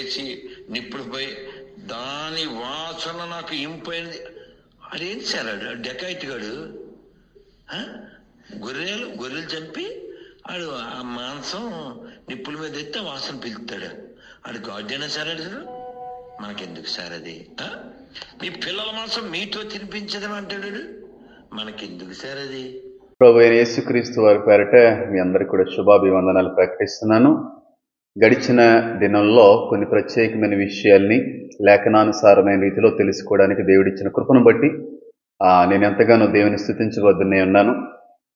వేసి నిప్పుడుపై దాని వాసన నాకు ఇంపైంది. అదేంటి సార్ డెకాయిట్ గాడు గొర్రెలు చంపి ఆడు ఆ మాంసం నిప్పుల మీద ఎత్తే వాసన పిలుస్తాడు. ఆడు గాడ్డైనా సార్ అడుగుతాడు. మనకెందుకు సార్ అది? మీ పిల్లల మాంసం మీతో తినిపించదని అంటాడు. మనకెందుకు సార్ అది? ప్రభు అయిన యేసుక్రీస్తు వారి పేరట మీ అందరికీ కూడా శుభాభివందనాలు ప్రకటిస్తున్నాను. గడిచిన దినంలో కొన్ని ప్రత్యేకమైన విషయాల్ని లేఖనానుసారమైన రీతిలో తెలుసుకోవడానికి దేవుడిచ్చిన కృపను బట్టి నేను ఎంతగానో దేవుని స్తుతించబోతున్నే ఉన్నాను.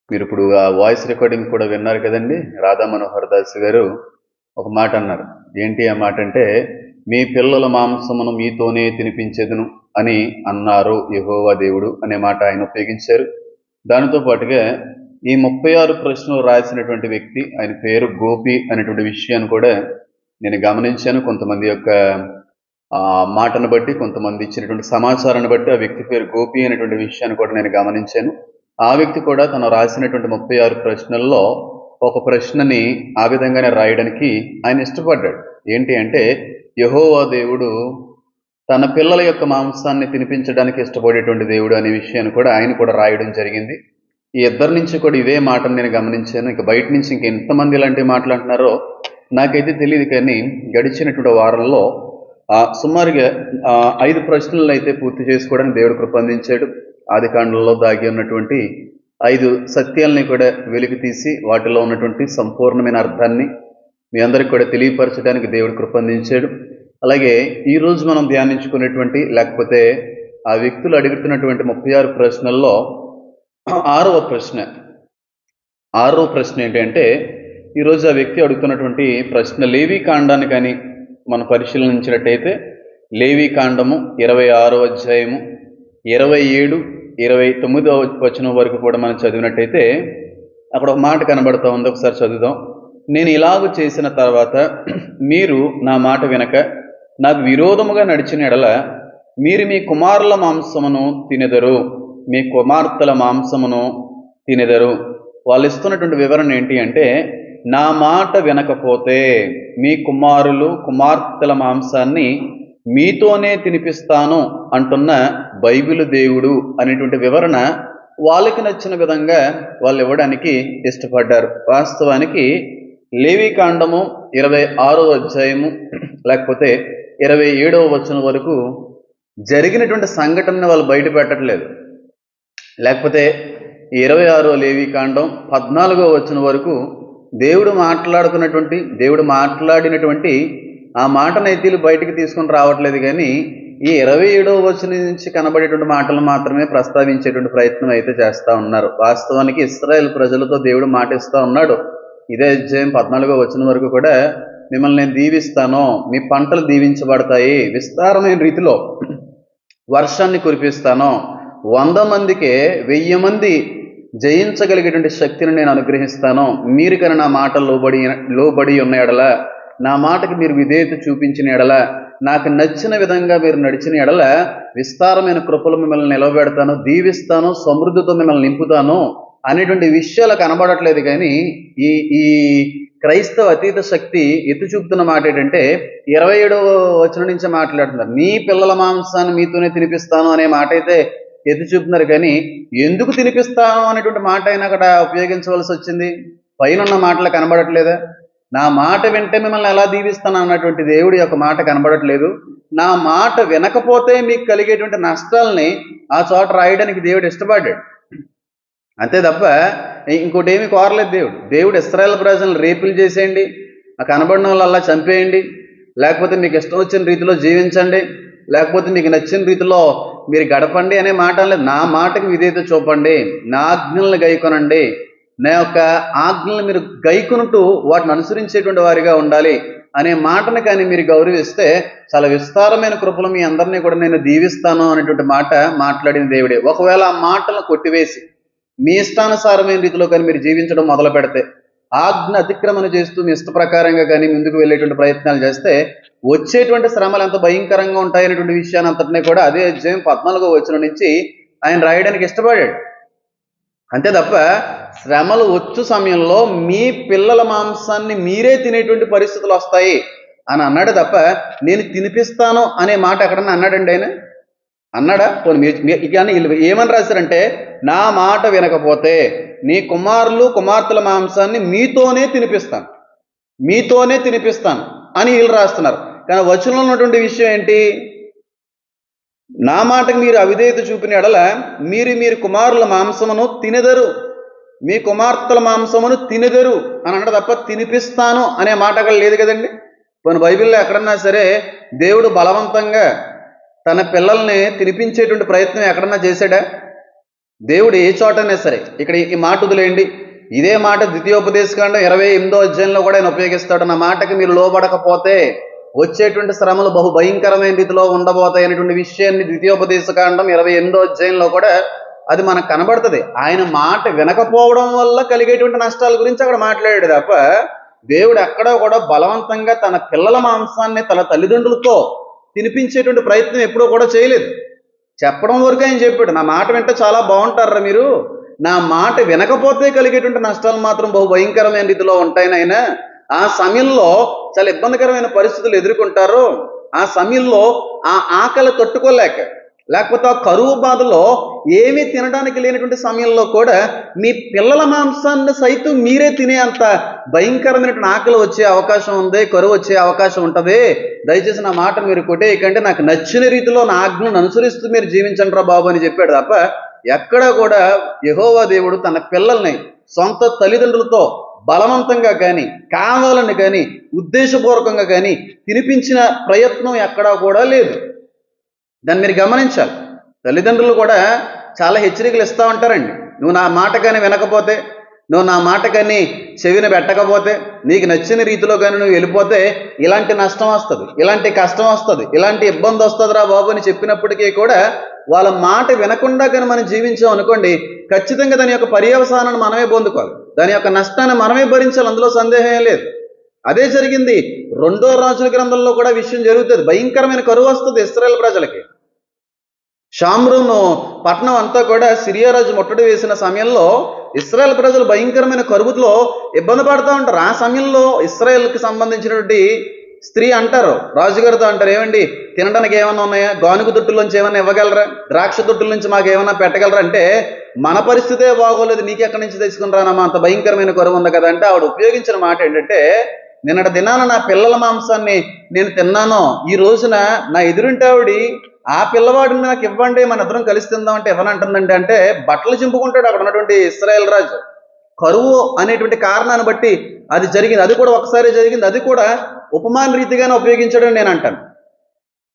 మీరు ఇప్పుడు ఆ వాయిస్ రికార్డింగ్ కూడా విన్నారు కదండి. రాధా మనోహర్ దాస్ గారు ఒక మాట అన్నారు. ఏంటి ఆ మాట అంటే, మీ పిల్లల మాంసమును మీతోనే తినిపించేదను అని అన్నారు యెహోవా దేవుడు అనే మాట ఆయన ఉపయోగించారు. దానితో పాటుగా ఈ 36 ప్రశ్నలు రాసినటువంటి వ్యక్తి, ఆయన పేరు గోపి అనేటువంటి విషయాన్ని కూడా నేను గమనించాను. కొంతమంది యొక్క మాటను బట్టి, కొంతమంది ఇచ్చినటువంటి సమాచారాన్ని బట్టి ఆ వ్యక్తి పేరు గోపి అనేటువంటి విషయాన్ని కూడా నేను గమనించాను. ఆ వ్యక్తి కూడా తను రాసినటువంటి 36 ప్రశ్నల్లో ఒక ప్రశ్నని ఆ విధంగానే రాయడానికి ఆయన ఇష్టపడ్డాడు. ఏంటి అంటే, యెహోవా దేవుడు తన పిల్లల యొక్క మాంసాన్ని తినిపించడానికి ఇష్టపడేటువంటి దేవుడు అనే విషయాన్ని కూడా ఆయన కూడా రాయడం జరిగింది. ఈ ఇద్దరి నుంచి కూడా ఇదే మాటను నేను గమనించాను. ఇక బయట నుంచి ఇంకెంతమంది ఇలాంటి మాట్లాడుతున్నారో నాకైతే తెలియదు. కానీ గడిచినటువంటి వారంలో సుమారుగా 5 ప్రశ్నలను అయితే పూర్తి చేసుకోవడానికి దేవుడు కృప అందించాడు. ఆది కాండంలో దాగి ఉన్నటువంటి 5 సత్యాలని కూడా వెలికి తీసి వాటిలో ఉన్నటువంటి సంపూర్ణమైన అర్థాన్ని మీ అందరికి కూడా తెలియపరచడానికి దేవుడు కృప అందించాడు. అలాగే ఈరోజు మనం ధ్యానించుకునేటువంటి, లేకపోతే ఆ వ్యక్తులు అడుగుతున్నటువంటి 36 ప్రశ్నల్లో 6వ ప్రశ్న ఏంటంటే, ఈరోజు ఆ వ్యక్తి అడుగుతున్నటువంటి ప్రశ్న లేవీ కాండాన్ని కానీ మనం పరిశీలించినట్టయితే, లేవీ కాండము 26వ అధ్యాయము 27, 29వ వచనం వరకు కూడా మనం చదివినట్టయితే అక్కడ ఒక మాట కనబడుతూ ఉంది. ఒకసారి చదువుదాం. నేను ఇలాగ చేసిన తర్వాత మీరు నా మాట వినక నాకు విరోధముగా నడిచిన ఎడల మీరు మీ కుమారుల మాంసమును తినెదరు, మీ కుమార్తెల మాంసమును తినెదరు. వాళ్ళు ఇస్తున్నటువంటి వివరణ ఏంటి అంటే, నా మాట వినకపోతే మీ కుమార్తెల మాంసాన్ని మీతోనే తినిపిస్తాను అంటున్న బైబిలు దేవుడు అనేటువంటి వివరణ వాళ్ళకి నచ్చిన విధంగా వాళ్ళు ఇవ్వడానికి ఇష్టపడ్డారు. వాస్తవానికి లేవీ కాండము 26వ అధ్యాయము లేకపోతే 27వ వచనం వరకు జరిగినటువంటి సంఘటనని వాళ్ళు బయట పెట్టట్లేదు. లేకపోతే 26వ లేవీ కాండం 14వ వచనం వరకు దేవుడు మాట్లాడినటువంటి ఆ మాటనైతే బయటికి తీసుకొని రావట్లేదు. కానీ ఈ 27వ వచనం నుంచి కనబడేటువంటి మాటలు మాత్రమే ప్రస్తావించేటువంటి ప్రయత్నం అయితే చేస్తూ ఉన్నారు. వాస్తవానికి ఇశ్రాయేల్ ప్రజలతో దేవుడు మాట ఇస్తూ ఉన్నాడు. ఇదే అధ్యాయం 14వ వచనం వరకు కూడా, మిమ్మల్ని నేను దీవిస్తాను, మీ పంటలు దీవించబడతాయి, విస్తారమైన రీతిలో వర్షాన్ని కురిపిస్తాను, 100 మందికే 1000 మంది జయించగలిగేటువంటి శక్తిని నేను అనుగ్రహిస్తాను, మీరు కానీ నా మాట లోబడి ఉన్న ఎడల, నా మాటకి మీరు విధేయత చూపించిన ఎడల, నాకు నచ్చిన విధంగా మీరు నడిచిన ఎడల విస్తారమైన కృపలు మిమ్మల్ని నిలబెడతాను, దీవిస్తాను, సమృద్ధితో మిమ్మల్ని నింపుతాను అనేటువంటి విషయాలు కనబడట్లేదు. కానీ ఈ క్రైస్తవ అతీత శక్తి ఎత్తి చూపుతున్న మాట ఏంటంటే, 27వ వచనం నుంచే మాట్లాడుతున్నారు. నీ పిల్లల మాంసాన్ని మీతోనే తినిపిస్తాను అనే మాట అయితే ఎత్తి చూపుతున్నారు. కానీ ఎందుకు తినిపిస్తాను అనేటువంటి మాట అయినా అక్కడ ఉపయోగించవలసి వచ్చింది? పైన మాటలు కనబడట్లేదా? నా మాట వింటే మిమ్మల్ని ఎలా దీవిస్తాను అన్నటువంటి దేవుడి యొక్క మాట కనబడట్లేదు. నా మాట వినకపోతే మీకు కలిగేటువంటి నష్టాలని ఆ చోట రాయడానికి దేవుడు ఇష్టపడ్డాడు. అంతే తప్ప ఇంకోటి ఏమీ కోరలేదు దేవుడు. ఇశ్రాయేల్ ప్రజలను రేపులు చేసేయండి, ఆ కనబడిన వాళ్ళల్లా చంపేయండి, లేకపోతే మీకు ఇష్టం వచ్చిన రీతిలో జీవించండి, లేకపోతే మీకు నచ్చిన రీతిలో మీరు గడపండి అనే మాట లేదు. నా మాటకి విధేయత చూపండి, నా ఆజ్ఞలను గైకొనండి, నా యొక్క ఆజ్ఞలను మీరు గైకొనుటూ వాటిని అనుసరించేటువంటి వారిగా ఉండాలి అనే మాటను కానీ మీరు గౌరవిస్తే చాలా విస్తారమైన కృపలు మీ అందరినీ కూడా నేను దీవిస్తాను అనేటువంటి మాట మాట్లాడిన దేవుడే. ఒకవేళ ఆ మాటలను కొట్టివేసి మీ ఇష్టానుసారమైన రీతిలో కానీ మీరు జీవించడం మొదలు పెడితే, ఆజ్ఞ అతిక్రమణ చేస్తూ మీ ఇష్ట ప్రకారంగా కానీ ముందుకు వెళ్ళేటువంటి ప్రయత్నాలు చేస్తే వచ్చేటువంటి శ్రమలు ఎంత భయంకరంగా ఉంటాయనేటువంటి విషయాన్ని అంతటినీ కూడా అదే అధ్యాయం 14వ వచనం నుంచి ఆయన రాయడానికి ఇష్టపడాడు. అంతే తప్ప శ్రమలు వచ్చు సమయంలో మీ పిల్లల మాంసాన్ని మీరే తినేటువంటి పరిస్థితులు వస్తాయి అని అన్నాడు తప్ప నేను తినిపిస్తాను అనే మాట ఎక్కడన్నా అన్నాడండి ఆయన? అన్నాడా? కానీ వీళ్ళు ఏమని రాశారంటే, నా మాట వినకపోతే నీ కుమారులు కుమార్తెల మాంసాన్ని మీతోనే తినిపిస్తాను అని వీళ్ళు రాస్తున్నారు. కానీ వచనంలో ఉన్నటువంటి విషయం ఏంటి? నా మాటకు మీరు అవిధేయత చూపిన ఎడల మీరు కుమారుల మాంసమును తినెదరు, మీ కుమార్తెల మాంసమును తినెదరు అని అన్నాడు తప్ప తినిపిస్తాను అనే మాట అక్కడ లేదు కదండి. కొన్ని బైబిల్లో ఎక్కడన్నా సరే దేవుడు బలవంతంగా తన పిల్లల్ని తినిపించేటువంటి ప్రయత్నం ఎక్కడన్నా చేశాడా? దేవుడు ఏ చోటైనా సరే, ఇక్కడ ఈ మాట వదిలేయండి, ఇదే మాట ద్వితీయోపదేశకాండం 28వ అధ్యాయంలో కూడా ఆయన ఉపయోగిస్తాడు. నా మాటకి మీరు లోబడకపోతే వచ్చేటువంటి శ్రమలు బహు భయంకరమైన రీతిలో ఉండబోతాయి అనేటువంటి విషయాన్ని ద్వితీయోపదేశకాండం 28వ అధ్యాయంలో కూడా అది మనకు కనబడుతుంది. ఆయన మాట వినకపోవడం వల్ల కలిగేటువంటి నష్టాల గురించి అక్కడ మాట్లాడాడు తప్ప దేవుడు ఎక్కడో కూడా బలవంతంగా తన పిల్లల మాంసాన్ని తన తల్లిదండ్రులతో తినిపించేటువంటి ప్రయత్నం ఎప్పుడూ కూడా చేయలేదు. చెప్పడం వరకు ఆయన చెప్పాడు, నా మాట వింటే చాలా బాగుంటారా మీరు, నా మాట వినకపోతే కలిగేటువంటి నష్టాలు మాత్రం బహు భయంకరమైన రీతిలో ఉంటాయని ఆయన ఆ సమయంలో చాలా ఇబ్బందికరమైన పరిస్థితులు ఎదుర్కొంటారు. ఆ సమయంలో ఆ ఆకలి తట్టుకోలేక, లేకపోతే ఆ కరువు బాధలో ఏమీ తినడానికి లేనటువంటి సమయంలో కూడా మీ పిల్లల మాంసాన్ని సైతం మీరే తినే అంత భయంకరమైనటువంటి ఆకలి వచ్చే అవకాశం ఉంది, కరువు వచ్చే అవకాశం ఉంటుంది. దయచేసి నా మాట మీరు కొట్టేయకంటే నాకు నచ్చిన రీతిలో నా ఆజ్ఞను అనుసరిస్తూ మీరు జీవించండి రా బాబు అని చెప్పాడు తప్ప ఎక్కడ కూడా యెహోవా దేవుడు తన పిల్లల్ని సొంత తల్లిదండ్రులతో బలవంతంగా కానీ కావాలని కానీ ఉద్దేశపూర్వకంగా కానీ తినిపించిన ప్రయత్నం ఎక్కడా కూడా లేదు. దాన్ని మీరు గమనించాలి. తల్లిదండ్రులు కూడా చాలా హెచ్చరికలు ఇస్తూ ఉంటారండి. నువ్వు నా మాట కానీ వినకపోతే, నువ్వు నా మాట కానీ చెవిని పెట్టకపోతే, నీకు నచ్చిన రీతిలో కానీ నువ్వు వెళ్ళిపోతే ఇలాంటి నష్టం వస్తుంది, ఇలాంటి కష్టం వస్తుంది, ఇలాంటి ఇబ్బంది వస్తుంది రా బాబు అని చెప్పినప్పటికీ కూడా వాళ్ళ మాట వినకుండా కానీ మనం జీవించాం అనుకోండి, ఖచ్చితంగా దాని యొక్క పర్యవసానాన్ని మనమే పొందుకోవాలి, దాని యొక్క నష్టాన్ని మనమే భరించాలి, అందులో సందేహం లేదు. అదే జరిగింది 2వ రాజుల గ్రంథంలో కూడా విషయం జరుగుతుంది. భయంకరమైన కరువు వస్తుంది ఇశ్రాయేలు ప్రజలకి. షామ్రోను పట్టణం అంతా కూడా సిరియా రాజు ముట్టడి వేసిన సమయంలో ఇశ్రాయేల్ ప్రజలు భయంకరమైన కరువులో ఇబ్బంది పడుతూ ఉంటారు. ఆ సమయంలో ఇశ్రాయేల్కి సంబంధించినటువంటి స్త్రీ అంటారు, రాజుగారితో అంటారు, ఏమండి తినడానికి ఏమన్నా ఉన్నాయా, గానుగు దొట్టులోంచి ఏమన్నా ఇవ్వగలరా, ద్రాక్ష దొట్టుల నుంచి మాకు ఏమన్నా పెట్టగలరా అంటే మన పరిస్థితే బాగోలేదు, నీకెక్కడి నుంచి తెచ్చుకుని రానమ్మా, అంత భయంకరమైన కరువు ఉంది కదా అంటే ఆవిడ ఉపయోగించిన మాట ఏంటంటే, నిన్నటి దినాన నా పిల్లల మాంసాన్ని నేను తిన్నాను, ఈ రోజున నా ఎదురుంటే ఆవిడ ఆ పిల్లవాడిని నాకు ఇవ్వండి మన ఇద్దరం కలిసి తిందామంటే ఇవ్వనంటుందండి అంటే బట్టలు చింపుకుంటాడు అక్కడ ఉన్నటువంటి ఇశ్రాయేల్ రాజు. కరువు అనేటువంటి కారణాన్ని బట్టి అది జరిగింది. అది కూడా ఒకసారి జరిగింది, అది కూడా ఉపమాన రీతిగానే ఉపయోగించడం నేను అంటాను.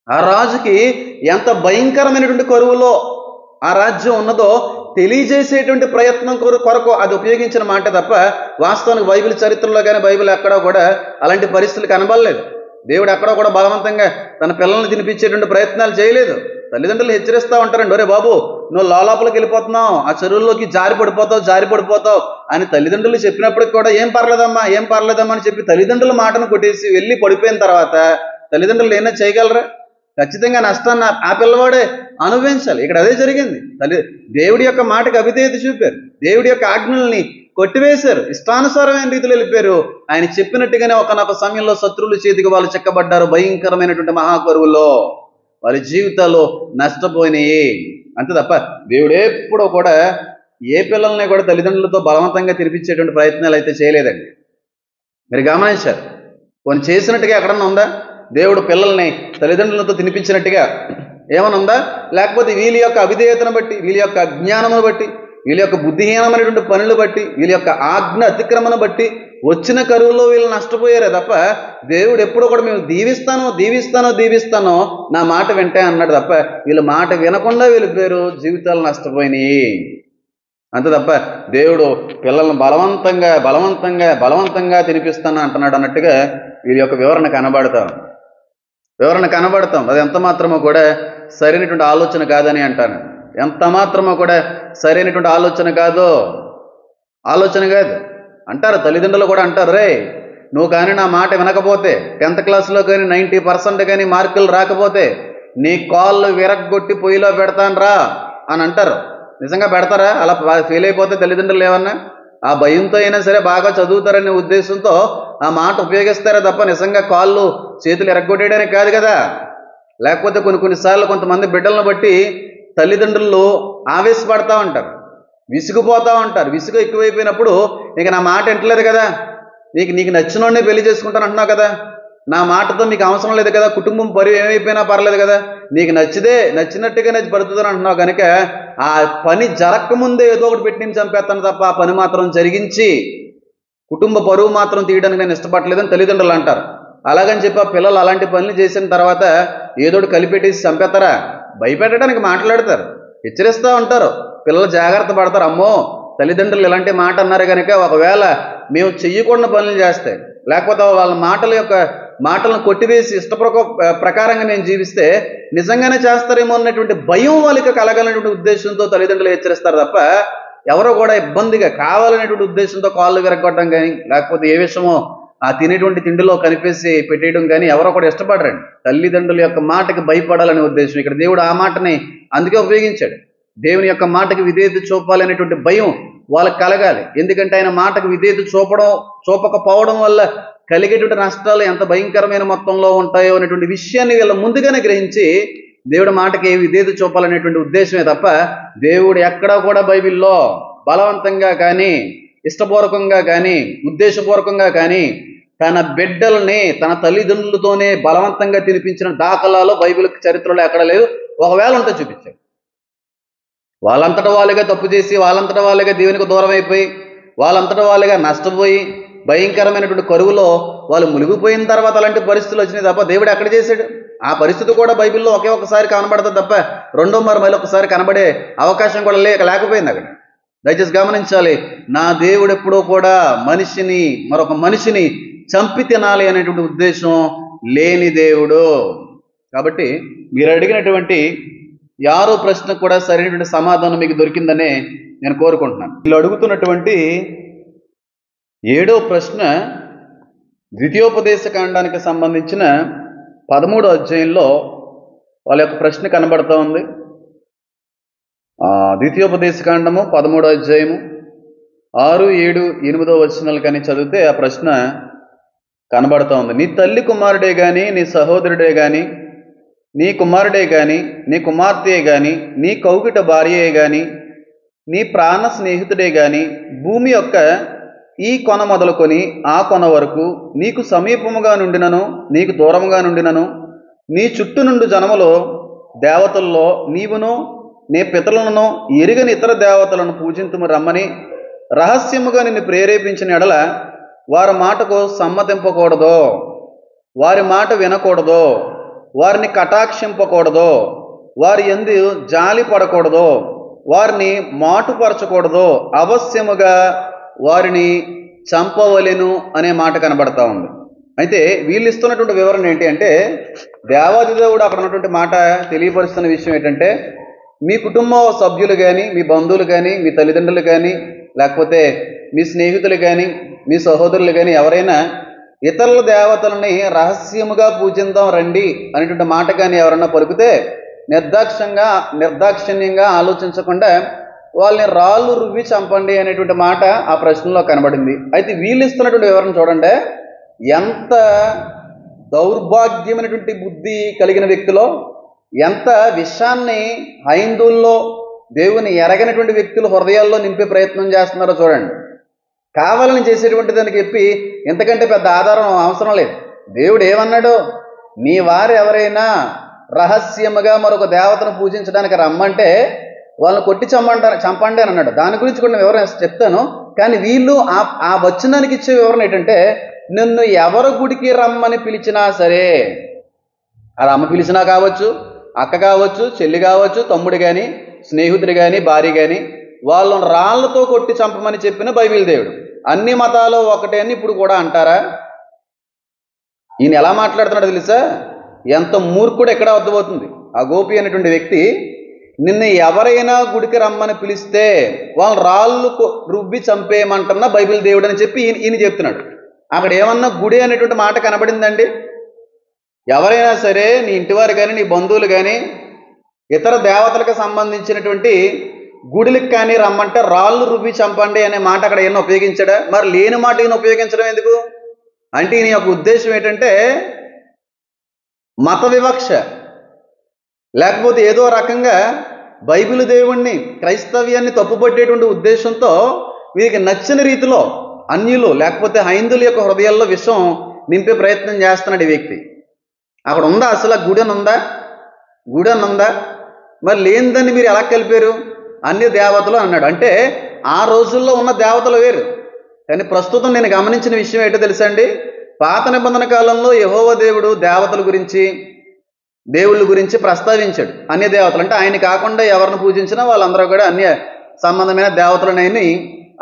ఆ రాజుకి ఎంత భయంకరమైనటువంటి కరువులో ఆ రాజ్యం ఉన్నదో తెలియజేసేటువంటి ప్రయత్నం కొరకు అది ఉపయోగించిన మాట తప్ప వాస్తవానికి బైబిల్ చరిత్రలో కానీ బైబిల్ ఎక్కడా కూడా అలాంటి పరిస్థితులు కనబడలేదు. దేవుడు ఎక్కడో కూడా బలవంతంగా తన పిల్లల్ని తినిపించేటువంటి ప్రయత్నాలు చేయలేదు. తల్లిదండ్రులు హెచ్చరిస్తూ ఉంటారండి, ఒరే బాబు నువ్వు లోపలికి వెళ్ళిపోతున్నావు, ఆ చెరువుల్లోకి జారి పడిపోతావు అని తల్లిదండ్రులు చెప్పినప్పటికి కూడా ఏం పర్లేదమ్మా అని చెప్పి తల్లిదండ్రుల మాటను కొట్టేసి వెళ్ళి పడిపోయిన తర్వాత తల్లిదండ్రులు ఏమైనా చేయగలరా? ఖచ్చితంగా నష్టాన్ని ఆ పిల్లవాడే అనుభవించాలి. ఇక్కడ అదే జరిగింది. దేవుడి యొక్క మాటకు అవిధేయత చూపారు, దేవుడి యొక్క ఆజ్ఞల్ని కొట్టివేశారు, ఇష్టానుసారమైన రీతిలో వెళ్ళిపోయారు. ఆయన చెప్పినట్టుగానే ఒకనొక సమయంలో శత్రువుల చేతికి వాళ్ళు చెక్కబడ్డారు. భయంకరమైనటువంటి మహాకరువులో వారి జీవితాల్లో నష్టపోయినాయి. అంతే తప్ప దేవుడు ఎప్పుడూ కూడా ఏ పిల్లల్ని కూడా తల్లిదండ్రులతో బలవంతంగా తినిపించేటువంటి ప్రయత్నాలు అయితే చేయలేదండి. మీరు గమనించారు, కొన్ని చేసినట్టుగా ఎక్కడన్నా ఉందా? దేవుడు పిల్లల్ని తల్లిదండ్రులతో తినిపించినట్టుగా ఏమైనా ఉందా? లేకపోతే వీళ్ళ యొక్క అవిధేయతను బట్టి, వీళ్ళ యొక్క అజ్ఞానమును బట్టి, వీళ్ళ యొక్క బుద్ధిహీనమైనటువంటి పనులు బట్టి, వీళ్ళ యొక్క ఆజ్ఞ అతిక్రమణ బట్టి వచ్చిన కరువులో వీళ్ళు నష్టపోయారే తప్ప దేవుడు ఎప్పుడూ కూడా మేము దీవిస్తానో నా మాట వింటే అన్నాడు తప్ప వీళ్ళ మాట వినకుండా వెళ్ళిపోయారు, జీవితాలు నష్టపోయినాయి. అంతే తప్ప దేవుడు పిల్లలను బలవంతంగా తినిపిస్తాను అంటున్నాడు అన్నట్టుగా వీరి యొక్క వివరణ కనబడతాం. అది ఎంత మాత్రమో కూడా సరైనటువంటి ఆలోచన కాదని అంటాను. ఎంత మాత్రమో కూడా సరైనటువంటి ఆలోచన కాదు అంటారు. తల్లిదండ్రులు కూడా అంటారు, రే నువ్వు కానీ నా మాట వినకపోతే 10th క్లాస్లో కానీ 90% కానీ మార్కులు రాకపోతే నీ కాళ్ళు విరగ్గొట్టి పొయ్యిలో పెడతాను రా అని అంటారు. నిజంగా పెడతారా? అలా ఫెయిల్ అయిపోతే తల్లిదండ్రులు ఏమన్నా ఆ భయంతో అయినా సరే బాగా చదువుతారనే ఉద్దేశంతో ఆ మాట ఉపయోగిస్తారే తప్ప నిజంగా కాళ్ళు చేతులు ఎరగొట్టేయడానికి కాదు కదా. లేకపోతే కొన్నిసార్లు కొంతమంది బిడ్డలను బట్టి తల్లిదండ్రులు ఆవేశపడతా ఉంటారు, విసిగిపోతూ ఉంటారు. విసుగు ఎక్కువైపోయినప్పుడు ఇక నా మాట వింటలేదు కదా, నీకు నచ్చినోడినే పెళ్లి చేసుకుంటాను అంటున్నావు కదా, నా మాటతో మీకు అవసరం లేదు కదా, కుటుంబం పరివు ఏమైపోయినా పర్లేదు కదా, నీకు నచ్చినట్టుగా నచ్చి పడుతుందని అంటున్నావు కనుక ఆ పని జరగకముందే ఏదో ఒకటి పెట్టి నేను చంపేస్తాను తప్ప ఆ పని మాత్రం జరిగించి కుటుంబ పరువు మాత్రం తీయడానికి నేను ఇష్టపడలేదని తల్లిదండ్రులు అంటారు. అలాగని చెప్పి ఆ పిల్లలు అలాంటి పనులు చేసిన తర్వాత ఏదోటి కలిపెట్టేసి చంపేస్తారా? భయపెట్టడానికి మాట్లాడతారు, హెచ్చరిస్తూ ఉంటారు. పిల్లలు జాగ్రత్త పడతారు, అమ్మో తల్లిదండ్రులు ఇలాంటి మాట అన్నారు కనుక ఒకవేళ మేము చెయ్యకుండా పనులు చేస్తే, లేకపోతే వాళ్ళ మాటలను కొట్టివేసి ప్రకారంగా నేను జీవిస్తే నిజంగానే చేస్తారేమో అన్నటువంటి భయం వాళ్ళకి కలగాలనేటువంటి ఉద్దేశంతో తల్లిదండ్రులు హెచ్చరిస్తారు తప్ప ఎవరో కూడా ఇబ్బందిగా కావాలనేటువంటి ఉద్దేశంతో కాళ్ళు విరగొట్టడం కానీ, లేకపోతే ఏ విషయమో ఆ తినేటువంటి తిండిలో కనిపేసి పెట్టేయడం కానీ ఎవరో కూడా ఇష్టపడరండి. తల్లిదండ్రుల యొక్క మాటకి భయపడాలనే ఉద్దేశం. ఇక్కడ దేవుడు ఆ మాటని అందుకే ఉపయోగించాడు. దేవుని యొక్క మాటకి విధేయత చూపాలనేటువంటి భయం వాళ్ళకి కలగాలి. ఎందుకంటే ఆయన మాటకు విధేయత చూపకపోవడం వల్ల కలిగేటువంటి నష్టాలు ఎంత భయంకరమైన మొత్తంలో ఉంటాయో అనేటువంటి విషయాన్ని వీళ్ళ ముందుగానే గ్రహించి దేవుడి మాటకి విధేయత చూపాలనేటువంటి ఉద్దేశమే తప్ప దేవుడు ఎక్కడా కూడా బైబిల్లో బలవంతంగా కానీ, ఇష్టపూర్వకంగా కానీ, ఉద్దేశపూర్వకంగా కానీ తన బిడ్డల్ని తన తల్లిదండ్రులతోనే బలవంతంగా తినిపించిన దాఖలాలో బైబిల్ చరిత్రలో ఎక్కడ లేదు. ఒకవేళ ఉంటే చూపించాడు. వాళ్ళంతటా వాళ్ళుగా తప్పు చేసి, వాళ్ళంతటా వాళ్ళుగా దేవునికి దూరం అయిపోయి, వాళ్ళంతటా వాళ్ళుగా నష్టపోయి, భయంకరమైనటువంటి కరువులో వాళ్ళు మునిగిపోయిన తర్వాత అలాంటి పరిస్థితులు వచ్చినాయి తప్ప దేవుడు ఎక్కడ చేశాడు? ఆ పరిస్థితి కూడా బైబిల్లో ఒకే ఒకసారి కనబడుతుంది తప్ప రెండో మళ్ళీ ఒకసారి కనబడే అవకాశం కూడా లేకపోయింది అక్కడ. దయచేసి గమనించాలి, నా దేవుడు ఎప్పుడూ కూడా మరొక మనిషిని చంపి తినాలి అనేటువంటి ఉద్దేశం లేని దేవుడు. కాబట్టి మీరు అడిగినటువంటి 6వ ప్రశ్నకు కూడా సరైనటువంటి సమాధానం మీకు దొరికిందనే నేను కోరుకుంటున్నాను. వీళ్ళు అడుగుతున్నటువంటి 7వ ప్రశ్న ద్వితీయోపదేశ కాండానికి సంబంధించిన 13వ అధ్యాయంలో వాళ్ళ యొక్క ప్రశ్న కనబడుతూ ఉంది. ద్వితీయోపదేశ కాండము 13వ అధ్యాయము 6, 7, 8వ వచనాలు కానీ చదివితే ఆ ప్రశ్న కనబడుతూ ఉంది. నీ తల్లి కుమారుడే కానీ, నీ సహోదరుడే కానీ, నీ కుమారుడే కానీ, నీ కుమార్తె కానీ, నీ కౌగిట భార్యే కానీ, నీ ప్రాణ స్నేహితుడే కానీ, భూమి యొక్క ఈ కొన మొదలుకొని ఆ కొన వరకు నీకు సమీపముగా నుండినను నీకు దూరముగా నుండినను, నీ చుట్టూ నుండి జనములో దేవతల్లో నీవును నీ పితరులను ఎరుగని ఇతర దేవతలను పూజింతుము రమ్మని రహస్యముగా నిన్ను ప్రేరేపించిన ఎడల వారి మాటకు సమ్మతింపకూడదో, వారి మాట వినకూడదో, వారిని కటాక్షింపకూడదో, వారి యందు జాలి పడకూడదో, వారిని మాటుపరచకూడదో, అవశ్యముగా వారిని చంపవలెను అనే మాట కనబడతా ఉంది. అయితే వీళ్ళు ఇస్తున్నటువంటి వివరణ ఏంటి అంటే, దేవాది దేవుడు అక్కడ ఉన్నటువంటి మాట తెలియపరుస్తున్న విషయం ఏంటంటే, మీ కుటుంబ సభ్యులు కానీ, మీ బంధువులు కానీ, మీ తల్లిదండ్రులు కానీ, లేకపోతే మీ స్నేహితులు కానీ, మీ సహోదరులు కానీ ఎవరైనా ఇతరుల దేవతలని రహస్యముగా పూజిద్దాం రండి అనేటువంటి మాట కానీ ఎవరన్నా పలికితే నిర్దాక్షిణ్యంగా ఆలోచించకుండా వాళ్ళని రాళ్ళు రువ్వి చంపండి అనేటువంటి మాట ఆ ప్రశ్నలో కనబడింది. అయితే వీళ్ళు ఇస్తున్నటువంటి వివరణ చూడండి, ఎంత దౌర్భాగ్యమైనటువంటి బుద్ధి కలిగిన వ్యక్తులో, ఎంత విషయాన్ని హైందువుల్లో దేవుని ఎరగనటువంటి వ్యక్తులు హృదయాల్లో నింపే ప్రయత్నం చేస్తున్నారో చూడండి. కావాలని చేసేటువంటి దానికి చెప్పి ఎంతకంటే పెద్ద ఆధారం అవసరం లేదు. దేవుడు ఏమన్నాడు? నీ వారు ఎవరైనా రహస్యముగా మరొక దేవతను పూజించడానికి రమ్మంటే వాళ్ళని కొట్టి చంపండి అని అన్నాడు. దాని గురించి కూడా వివరణ చెప్తాను. కానీ వీళ్ళు ఆ వచనానికి ఇచ్చే వివరణ ఏంటంటే, నిన్ను ఎవరు గుడికి రమ్మని పిలిచినా సరే, అది అమ్మ పిలిచినా కావచ్చు, అక్క కావచ్చు, చెల్లి కావచ్చు, తమ్ముడు కానీ, స్నేహితుడు కానీ, భార్య కానీ, వాళ్ళని రాళ్లతో కొట్టి చంపమని చెప్పిన బైబిల్ దేవుడు. అన్ని మతాలు ఒకటే అని ఇప్పుడు కూడా అంటారా? ఈయన ఎలా మాట్లాడుతున్నాడో తెలుసా? ఎంత మూర్ఖుడు ఎక్కడ అర్థమవుతుంది. ఆ గోపి అనేటువంటి వ్యక్తి నిన్ను ఎవరైనా గుడికి రమ్మని పిలిస్తే వాళ్ళు రాళ్ళు రుబ్బి చంపేయమంటున్న బైబిల్ దేవుడు అని చెప్పి ఈయన చెప్తున్నాడు. అక్కడ ఏమన్నా గుడి అనేటువంటి మాట కనబడిందండి? ఎవరైనా సరే నీ ఇంటివారు కానీ, నీ బంధువులు కానీ, ఇతర దేవతలకు సంబంధించినటువంటి గుడికి కానీ రమ్మంటే రాళ్ళు రుబ్బి చంపండి అనే మాట అక్కడ ఏమైనా ఉపయోగించాడా? మరి లేని మాట ఈయన ఉపయోగించడం ఎందుకు అంటే ఈయన యొక్క ఉద్దేశం ఏంటంటే మత వివక్ష, లేకపోతే ఏదో రకంగా బైబిల్ దేవుణ్ణి క్రైస్తవ్యాన్ని తప్పుపట్టేటువంటి ఉద్దేశంతో వీరికి నచ్చిన రీతిలో అన్యులు లేకపోతే హైందుల యొక్క హృదయాల్లో విషం నింపే ప్రయత్నం చేస్తున్నాడు ఈ వ్యక్తి. అక్కడ ఉందా అసలు గుడి అని ఉందా? గుడి అని ఉందా? మరి లేనిదాన్ని మీరు ఎలా కలిపారు? అన్ని దేవతలు అన్నాడు. అంటే ఆ రోజుల్లో ఉన్న దేవతలు వేరు. కానీ ప్రస్తుతం నేను గమనించిన విషయం ఏంటో తెలుసా అండి? పాత నిబంధన కాలంలో యెహోవా దేవుడు దేవతల గురించి దేవుళ్ళ గురించి ప్రస్తావించాడు. అన్య దేవతలు అంటే ఆయన కాకుండా ఎవరిని పూజించినా వాళ్ళందరూ కూడా అన్య సంబంధమైన దేవతలనని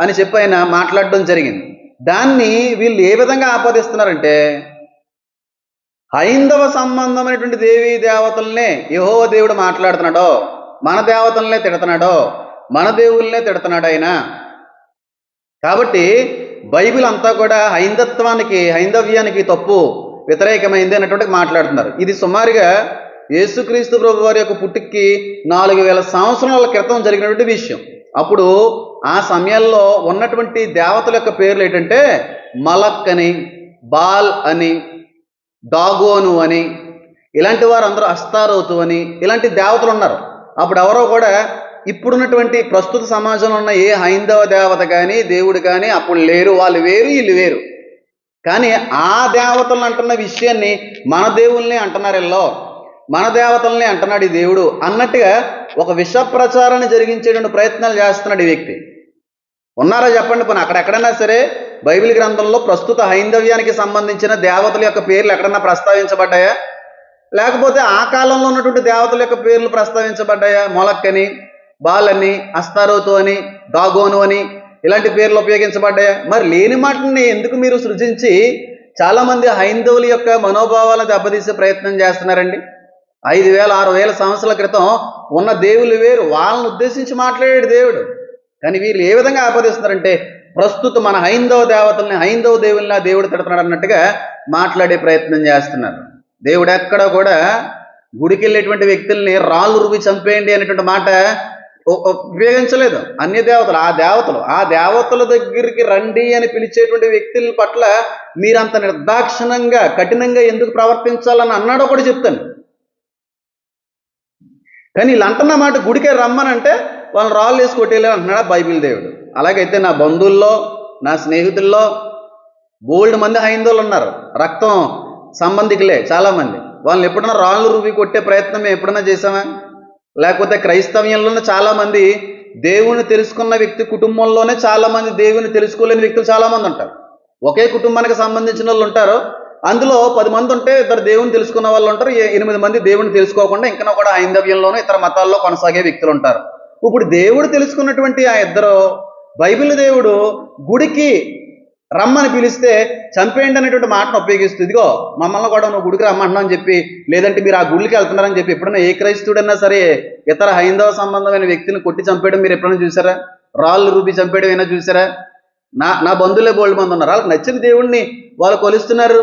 అని చెప్పి ఆయన మాట్లాడడం జరిగింది. దాన్ని వీళ్ళు ఏ విధంగా ఆపాదిస్తున్నారంటే హైందవ సంబంధమైనటువంటి దేవీ దేవతలనే యెహోవా దేవుడు మాట్లాడుతున్నాడో, మన దేవతలనే తిడుతున్నాడో, మన దేవుళ్ళనే తిడుతున్నాడు ఆయన. కాబట్టి బైబిల్ అంతా కూడా హైందత్వానికి హైందవ్యానికి తప్పు వ్యతిరేకమైంది అన్నటువంటి మాట్లాడుతున్నారు. ఇది సుమారుగా యేసుక్రీస్తు ప్రభు వారి యొక్క పుట్టుకి 4000 సంవత్సరాల క్రితం జరిగినటువంటి విషయం. అప్పుడు ఆ సమయాల్లో ఉన్నటువంటి దేవతల యొక్క పేర్లు ఏంటంటే మలక్ అని, బాల్ అని, దాగోను అని, ఇలాంటి వారు అందరూ అస్తారోతు అని ఇలాంటి దేవతలు ఉన్నారు. అప్పుడు ఎవరో కూడా ఇప్పుడున్నటువంటి ప్రస్తుత సమాజంలో ఉన్న ఏ హైందవ దేవత కానీ దేవుడు కానీ అప్పుడు లేరు. వాళ్ళు వేరు, వీళ్ళు వేరు. కానీ ఆ దేవతలను అంటున్న విషయాన్ని మన దేవుల్ని అంటున్నారు. వీళ్ళు మన దేవతల్ని అంటున్నాడు ఈ దేవుడు అన్నట్టుగా ఒక విష ప్రచారాన్ని జరిగించేటువంటి ప్రయత్నాలు చేస్తున్నాడు ఈ వ్యక్తి. ఉన్నారా చెప్పండి? పోనీ అక్కడెక్కడైనా సరే బైబిల్ గ్రంథంలో ప్రస్తుత హైందవ్యానికి సంబంధించిన దేవతల యొక్క పేర్లు ఎక్కడన్నా ప్రస్తావించబడ్డాయా? లేకపోతే ఆ కాలంలో ఉన్నటువంటి దేవతల యొక్క పేర్లు ప్రస్తావించబడ్డాయా? మొలక్ అని, బాల్ అని, అస్తారోతు అని, దాగోను అని ఇలాంటి పేర్లు ఉపయోగించబడ్డాయా? మరి లేని మాటని ఎందుకు మీరు సృజించి చాలామంది హైందవుల యొక్క మనోభావాలను దెబ్బతీసే ప్రయత్నం చేస్తున్నారండి? 5000, 6000 సంవత్సరాల క్రితం ఉన్న దేవుళ్ళు వేరు, వాళ్ళని ఉద్దేశించి మాట్లాడాడు దేవుడు. కానీ వీళ్ళు ఏ విధంగా ఆపాదిస్తున్నారంటే ప్రస్తుతం మన హైందవ దేవతల్ని హైందవ దేవుల్ని దేవుడు తిడుతున్నాడు అన్నట్టుగా మాట్లాడే ప్రయత్నం చేస్తున్నారు. దేవుడు ఎక్కడ కూడా గుడికి వెళ్ళేటువంటి వ్యక్తుల్ని రాళ్ళు రువి చంపేయండి అనేటువంటి మాట ఉపయోగించలేదు. అన్య దేవతలు ఆ దేవతల దగ్గరికి రండి అని పిలిచేటువంటి వ్యక్తుల పట్ల మీరంత నిర్దాక్షిణంగా కఠినంగా ఎందుకు ప్రవర్తించాలని అన్నాడో కూడా చెప్తాను. కానీ వీళ్ళు అంటున్న మాట గుడికే రమ్మనంటే వాళ్ళని రాళ్ళు వేసి కొట్టేయాలి అంటున్నాడా బైబిల్ దేవుడు. అలాగైతే నా బంధువుల్లో నా స్నేహితుల్లో బోల్డ్ మంది హైందవులు ఉన్నారు, రక్తం సంబంధికులే చాలామంది. వాళ్ళని ఎప్పుడన్నా రాళ్ళు రువి కొట్టే ప్రయత్నం మేము ఎప్పుడన్నా చేసామా? లేకపోతే క్రైస్తవ్యంలోనే చాలామంది దేవుని తెలుసుకున్న వ్యక్తి కుటుంబంలోనే చాలామంది దేవుని తెలుసుకోలేని వ్యక్తులు చాలామంది ఉంటారు. ఒకే కుటుంబానికి సంబంధించిన వాళ్ళు ఉంటారు. అందులో 10 మంది ఉంటే 2 దేవుని తెలుసుకున్న వాళ్ళు ఉంటారు, 8 మంది దేవుని తెలుసుకోకుండా ఇంకా కూడా హైందవ్యంలోనూ ఇతర మతాల్లో కొనసాగే వ్యక్తులు ఉంటారు. ఇప్పుడు దేవుడు తెలుసుకున్నటువంటి ఆ 2 బైబిల్ దేవుడు గుడికి రమ్మని పిలిస్తే చంపేయండి అనేటువంటి మాటను ఉపయోగిస్తూ ఇదిగో మమ్మల్ని కూడా నువ్వు గుడికి రమ్మంటున్నావు అని చెప్పి, లేదంటే మీరు ఆ గుడికి వెళ్తున్నారని చెప్పి ఎప్పుడైనా ఏ క్రైస్తవుడన్నా సరే ఇతర హైందవ సంబంధమైన వ్యక్తిని కొట్టి చంపేయడం మీరు ఎప్పుడైనా చూసారా? రాళ్ళు రూపి చంపేయడం అయినా చూసారా? నా బంధువులే బోల్డ్ మంది ఉన్నారు, వాళ్ళకి నచ్చిన దేవుణ్ణి వాళ్ళు కొలుస్తున్నారు.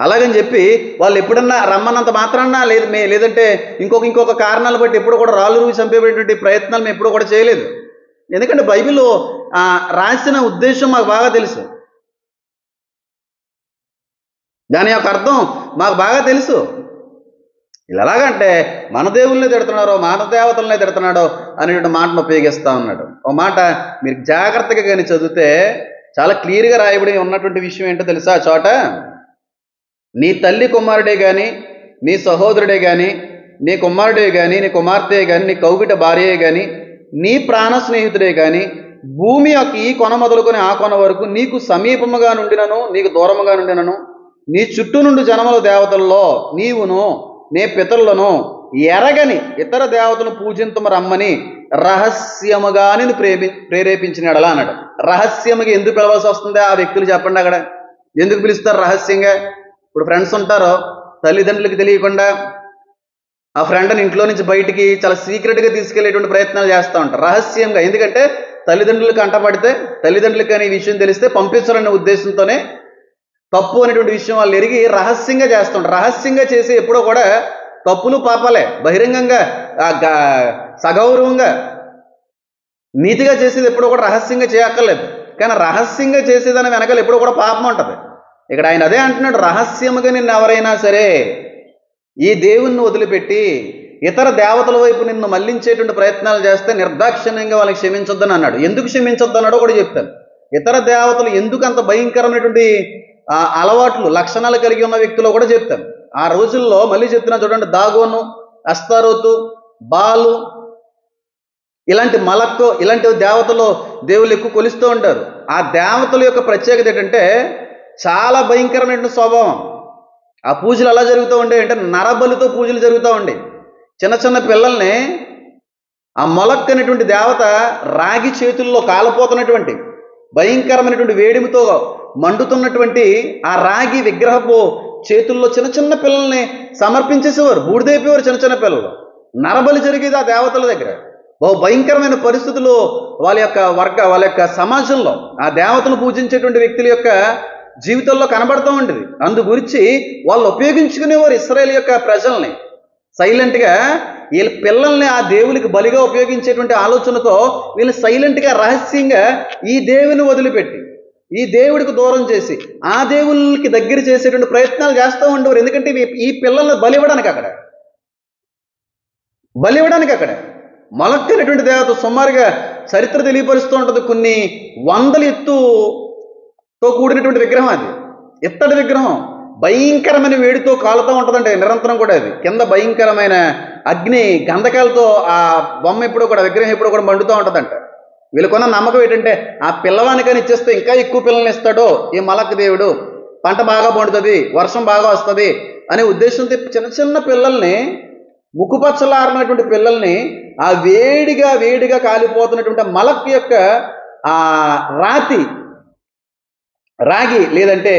అలాగని చెప్పి వాళ్ళు ఎప్పుడన్నా రమ్మన్నంత మాత్రాన్నా లేదంటే ఇంకొక కారణాలు బట్టి ఎప్పుడు కూడా రాళ్ళు రూపి చంపేటువంటి ప్రయత్నాలు మేము ఎప్పుడు కూడా చేయలేదు. ఎందుకంటే బైబిల్లో రాసిన ఉద్దేశం మాకు బాగా తెలుసు, దాని యొక్క అర్థం మాకు బాగా తెలుసు. ఇలా ఎలాగంటే మన దేవుళ్ళనే తిడుతున్నారో మన దేవతలనే తిడుతున్నాడో అనేటువంటి మాటను ఉపయోగిస్తూ ఉన్నాడు. ఒక మాట మీరు జాగ్రత్తగా కానీ చదివితే చాలా క్లియర్గా రాయబడి ఉన్నటువంటి విషయం ఏంటో తెలుసా? ఆ చోట నీ తల్లి కుమారుడే కానీ, నీ సహోదరుడే కానీ, నీ కుమారుడే కానీ, నీ కుమార్తె కానీ, నీ కౌగిట భార్యే కానీ, నీ ప్రాణ స్నేహితుడే కానీ, భూమి యొక్క ఈ కొన మొదలుకొని ఆ కొన వరకు నీకు సమీపముగా నుండినను నీకు దూరముగా నుండినను, నీ చుట్టూ నుండి జనముల దేవతల్లో నీవును నీ పితరులను ఎరగని ఇతర దేవతలను పూజించము రమ్మని రహస్యముగా నేను ప్రేరేపించినాడలా అన్నాడు. రహస్యముగా ఎందుకు పిలవాల్సి వస్తుంది ఆ వ్యక్తులు చెప్పండి? అక్కడ ఎందుకు పిలుస్తారు రహస్యంగా? ఇప్పుడు ఫ్రెండ్స్ ఉంటారో తల్లిదండ్రులకు తెలియకుండా ఆ ఫ్రెండ్ని ఇంట్లో నుంచి బయటికి చాలా సీక్రెట్గా తీసుకెళ్లేటువంటి ప్రయత్నాలు చేస్తూ ఉంటారు రహస్యంగా. ఎందుకంటే తల్లిదండ్రులకు అంటపడితే తల్లిదండ్రులకు కానీ ఈ విషయం తెలిస్తే పంపించాలనే ఉద్దేశంతోనే తప్పు అనేటువంటి విషయం వాళ్ళు ఎరిగి రహస్యంగా చేస్తుంటారు. రహస్యంగా చేసి ఎప్పుడో కూడా తప్పులు పాపాలే. బహిరంగంగా సగౌరవంగా నీతిగా చేసేది ఎప్పుడు కూడా రహస్యంగా చేయక్కర్లేదు. కానీ రహస్యంగా చేసేదాని వెనకాల ఎప్పుడు కూడా పాపం ఉంటుంది. ఇక్కడ ఆయన అదే అంటున్నాడు, రహస్యముగా నిన్ను ఎవరైనా సరే ఈ దేవుణ్ణి వదిలిపెట్టి ఇతర దేవతల వైపు నిన్ను మళ్లించేటువంటి ప్రయత్నాలు చేస్తే నిర్దాక్షిణ్యంగా వాళ్ళకి క్షమించొద్దని అన్నాడు. ఎందుకు క్షమించొద్దు అన్నాడో కూడా చెప్తాను. ఇతర దేవతలు ఎందుకు అంత భయంకరమైనటువంటి అలవాట్లు లక్షణాలు కలిగి ఉన్న వ్యక్తులు కూడా చెప్తాను. ఆ రోజుల్లో మళ్ళీ చెప్తున్నా చూడండి, దాగోను, అస్తారోతు, బాలు, ఇలాంటి మలక్కు, ఇలాంటి దేవతలు దేవుళ్ళు ఎక్కువ కొలుస్తూ ఉంటారు. ఆ దేవతల యొక్క ప్రత్యేకత ఏంటంటే చాలా భయంకరమైన స్వభావం. ఆ పూజలు ఎలా జరుగుతూ ఉండేవి అంటే నరబలితో పూజలు జరుగుతూ ఉండేవి. చిన్న చిన్న పిల్లల్ని ఆ మొలక్ అనేటువంటి దేవత రాగి చేతుల్లో కాలిపోతున్నటువంటి భయంకరమైనటువంటి వేడిమితో మండుతున్నటువంటి ఆ రాగి విగ్రహపు చేతుల్లో చిన్న చిన్న పిల్లల్ని సమర్పించేసేవారు, బూడిదైపోయేవారు చిన్న చిన్న పిల్లలు. నరబలి జరిగేది ఆ దేవతల దగ్గర. బహు భయంకరమైన పరిస్థితులు వాళ్ళ యొక్క సమాజంలో ఆ దేవతను పూజించేటువంటి వ్యక్తుల యొక్క జీవితంలో కనబడుతూ ఉండేది. అందు గురించి వాళ్ళు ఉపయోగించుకునేవారు ఇశ్రాయేలు యొక్క ప్రజల్ని సైలెంట్గా. వీళ్ళ పిల్లల్ని ఆ దేవునికి బలిగా ఉపయోగించేటువంటి ఆలోచనతో వీళ్ళు సైలెంట్గా రహస్యంగా ఈ దేవుని వదిలిపెట్టి ఈ దేవుడికి దూరం చేసి ఆ దేవునికి దగ్గర చేసేటువంటి ప్రయత్నాలు చేస్తూ ఉండేవారు. ఎందుకంటే ఈ పిల్లల్ని బలివ్వడానికి అక్కడ మొలక్కైనటువంటి దేవత సుమారుగా చరిత్ర తెలియపరుస్తూ ఉంటుంది. కొన్ని వందల ఎత్తుతో కూడినటువంటి విగ్రహం, అది ఇత్తడి విగ్రహం, భయంకరమైన వేడితో కాలుతూ ఉంటుందంటే నిరంతరం కూడా. అది కింద భయంకరమైన అగ్ని గంధకాలతో ఆ బొమ్మ ఎప్పుడూ కూడా, విగ్రహం ఎప్పుడూ కూడా మండుతూ ఉంటుందంట. వీళ్ళకున్న నమ్మకం ఏంటంటే ఆ పిల్లవానికని ఇచ్చేస్తే ఇంకా ఎక్కువ పిల్లల్ని ఇస్తాడో ఈ మలక్ దేవుడు, పంట బాగా పండుతుంది, వర్షం బాగా వస్తుంది అనే ఉద్దేశంతో చిన్న చిన్న పిల్లల్ని, ముక్కుపచ్చలారినటువంటి పిల్లల్ని ఆ వేడిగా కాలిపోతున్నటువంటి మలక్ యొక్క ఆ రాగి లేదంటే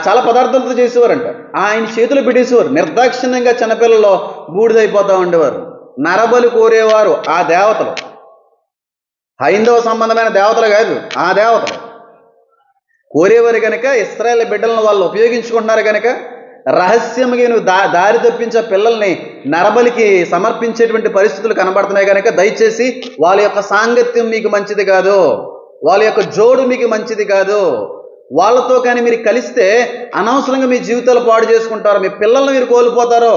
చాలా పదార్థాలతో చేసేవారంట. ఆయన చేతులు పెట్టేసేవారు. నిర్దాక్షిణ్యంగా చిన్నపిల్లల్లో బూడిదైపోతూ ఉండేవారు. నరబలి కోరేవారు ఆ దేవతలు, హైందవ సంబంధమైన దేవతలు కాదు, ఆ దేవతలు కోరేవారు కనుక ఇశ్రాయేలు బిడ్డలను వాళ్ళు ఉపయోగించుకుంటున్నారు కనుక రహస్యంగా నువ్వు దారి తప్పించే పిల్లల్ని నరబలికి సమర్పించేటువంటి పరిస్థితులు కనబడుతున్నాయి కనుక దయచేసి వాళ్ళ యొక్క సాంగత్యం మీకు మంచిది కాదు, వాళ్ళ యొక్క జోడు మీకు మంచిది కాదు. వాళ్ళతో కానీ మీరు కలిస్తే అనవసరంగా మీ జీవితాలు పాడు చేసుకుంటారు, మీ పిల్లల్ని మీరు కోల్పోతారు.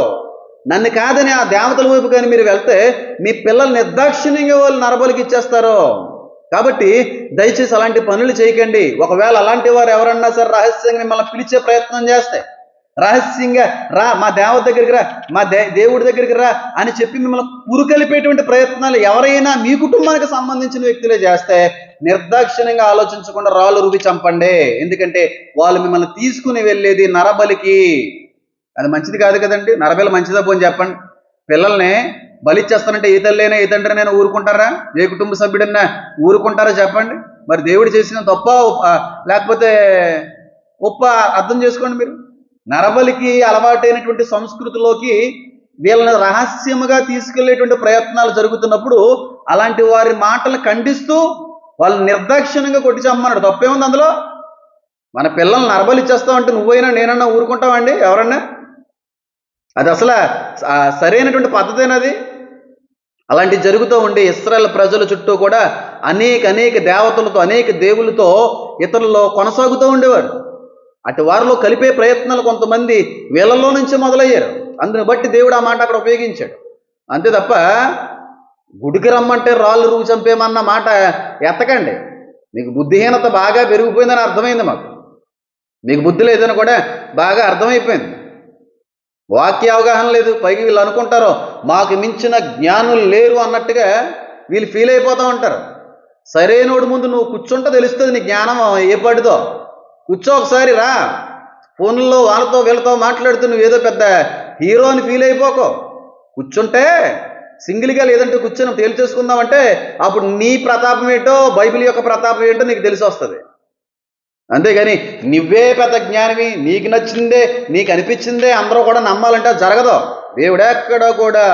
నన్ను కాదని ఆ దేవతల వైపు కానీ మీరు వెళ్తే మీ పిల్లలు నిర్దాక్షిణ్యంగా వాళ్ళు నరబలికి ఇచ్చేస్తారు. కాబట్టి దయచేసి అలాంటి పనులు చేయకండి. ఒకవేళ అలాంటి వారు ఎవరన్నా సరే రహస్యంగా మిమ్మల్ని పిలిచే ప్రయత్నం చేస్తే, రహస్యంగా రా మా దేవత దగ్గరికి రా, మా దేవుడి దగ్గరికి రా అని చెప్పి మిమ్మల్ని పురుకలిపేటువంటి ప్రయత్నాలు ఎవరైనా మీ కుటుంబానికి సంబంధించిన వ్యక్తులే చేస్తే నిర్దాక్షిణ్యంగా ఆలోచించకుండా రాళ్ళు రువి చంపండి. ఎందుకంటే వాళ్ళు మిమ్మల్ని తీసుకుని వెళ్ళేది నరబలికి. అది మంచిది కాదు కదండి. నరబలి మంచిదా పోని చెప్పండి. పిల్లల్ని బలిచ్చేస్తానంటే ఏ తల్లైనా ఏ తండ్రినైనా ఊరుకుంటారా? ఏ కుటుంబ సభ్యుడైనా ఊరుకుంటారా చెప్పండి? మరి దేవుడు చేసిన తప్ప లేకపోతే ఒప్ప అర్థం చేసుకోండి మీరు. నరబలికి అలవాటైనటువంటి సంస్కృతిలోకి వీళ్ళని రహస్యముగా తీసుకెళ్లేటువంటి ప్రయత్నాలు జరుగుతున్నప్పుడు అలాంటి వారి మాటలు ఖండిస్తూ వాళ్ళని నిర్దాక్షిణ్యంగా కొట్టి చమ్మన్నాడు. తప్పేముంది అందులో? మన పిల్లల్ని నరబలిచ్చేస్తామంటే నువ్వైనా నేనన్నా ఊరుకుంటామండి ఎవరన్నా? అది అసలు సరైనటువంటి పద్ధతేనది? అలాంటివి జరుగుతూ ఉండి ఇశ్రాయేలు ప్రజల చుట్టూ కూడా అనేక దేవతలతో అనేక దేవులతో ఇతరుల్లో కొనసాగుతూ ఉండేవారు. అటు వారిలో కలిపే ప్రయత్నాలు కొంతమంది వీళ్ళలో నుంచి మొదలయ్యారు. అందుని బట్టి దేవుడు ఆ మాట అక్కడ ఉపయోగించాడు. అంతే తప్ప గుడికి రమ్మంటే రాళ్ళు రువు చంపేమన్న మాట ఎత్తకండి. మీకు బుద్ధిహీనత బాగా పెరిగిపోయిందని అర్థమైంది మాకు. మీకు బుద్ధి లేదని కూడా బాగా అర్థమైపోయింది. వాక్య అవగాహన లేదు. పైకి వీళ్ళు అనుకుంటారు మాకు మించిన జ్ఞానులు లేరు అన్నట్టుగా వీళ్ళు ఫీల్ అయిపోతూ ఉంటారు. సరైనోడు ముందు నువ్వు కూర్చుంటే తెలుస్తుంది నీ జ్ఞానం ఏ పడిదో. కూర్చో ఒకసారి రా, ఫోన్లో వాళ్ళతో వీళ్ళతో మాట్లాడుతూ నువ్వు ఏదో పెద్ద హీరో అని ఫీల్ అయిపోకో. కూర్చుంటే సింగిల్గా లేదంటే కూర్చొని తేల్చేసుకుందామంటే అప్పుడు నీ ప్రతాపం ఏంటో బైబిల్ యొక్క ప్రతాపం ఏంటో నీకు తెలిసి వస్తుంది. అంతేగాని నువ్వే పెద్ద జ్ఞానివి, నీకు నచ్చిందే నీకు అనిపించిందే అందరూ కూడా నమ్మాలంటే జరగదు. దేవుడెక్కడ కూడా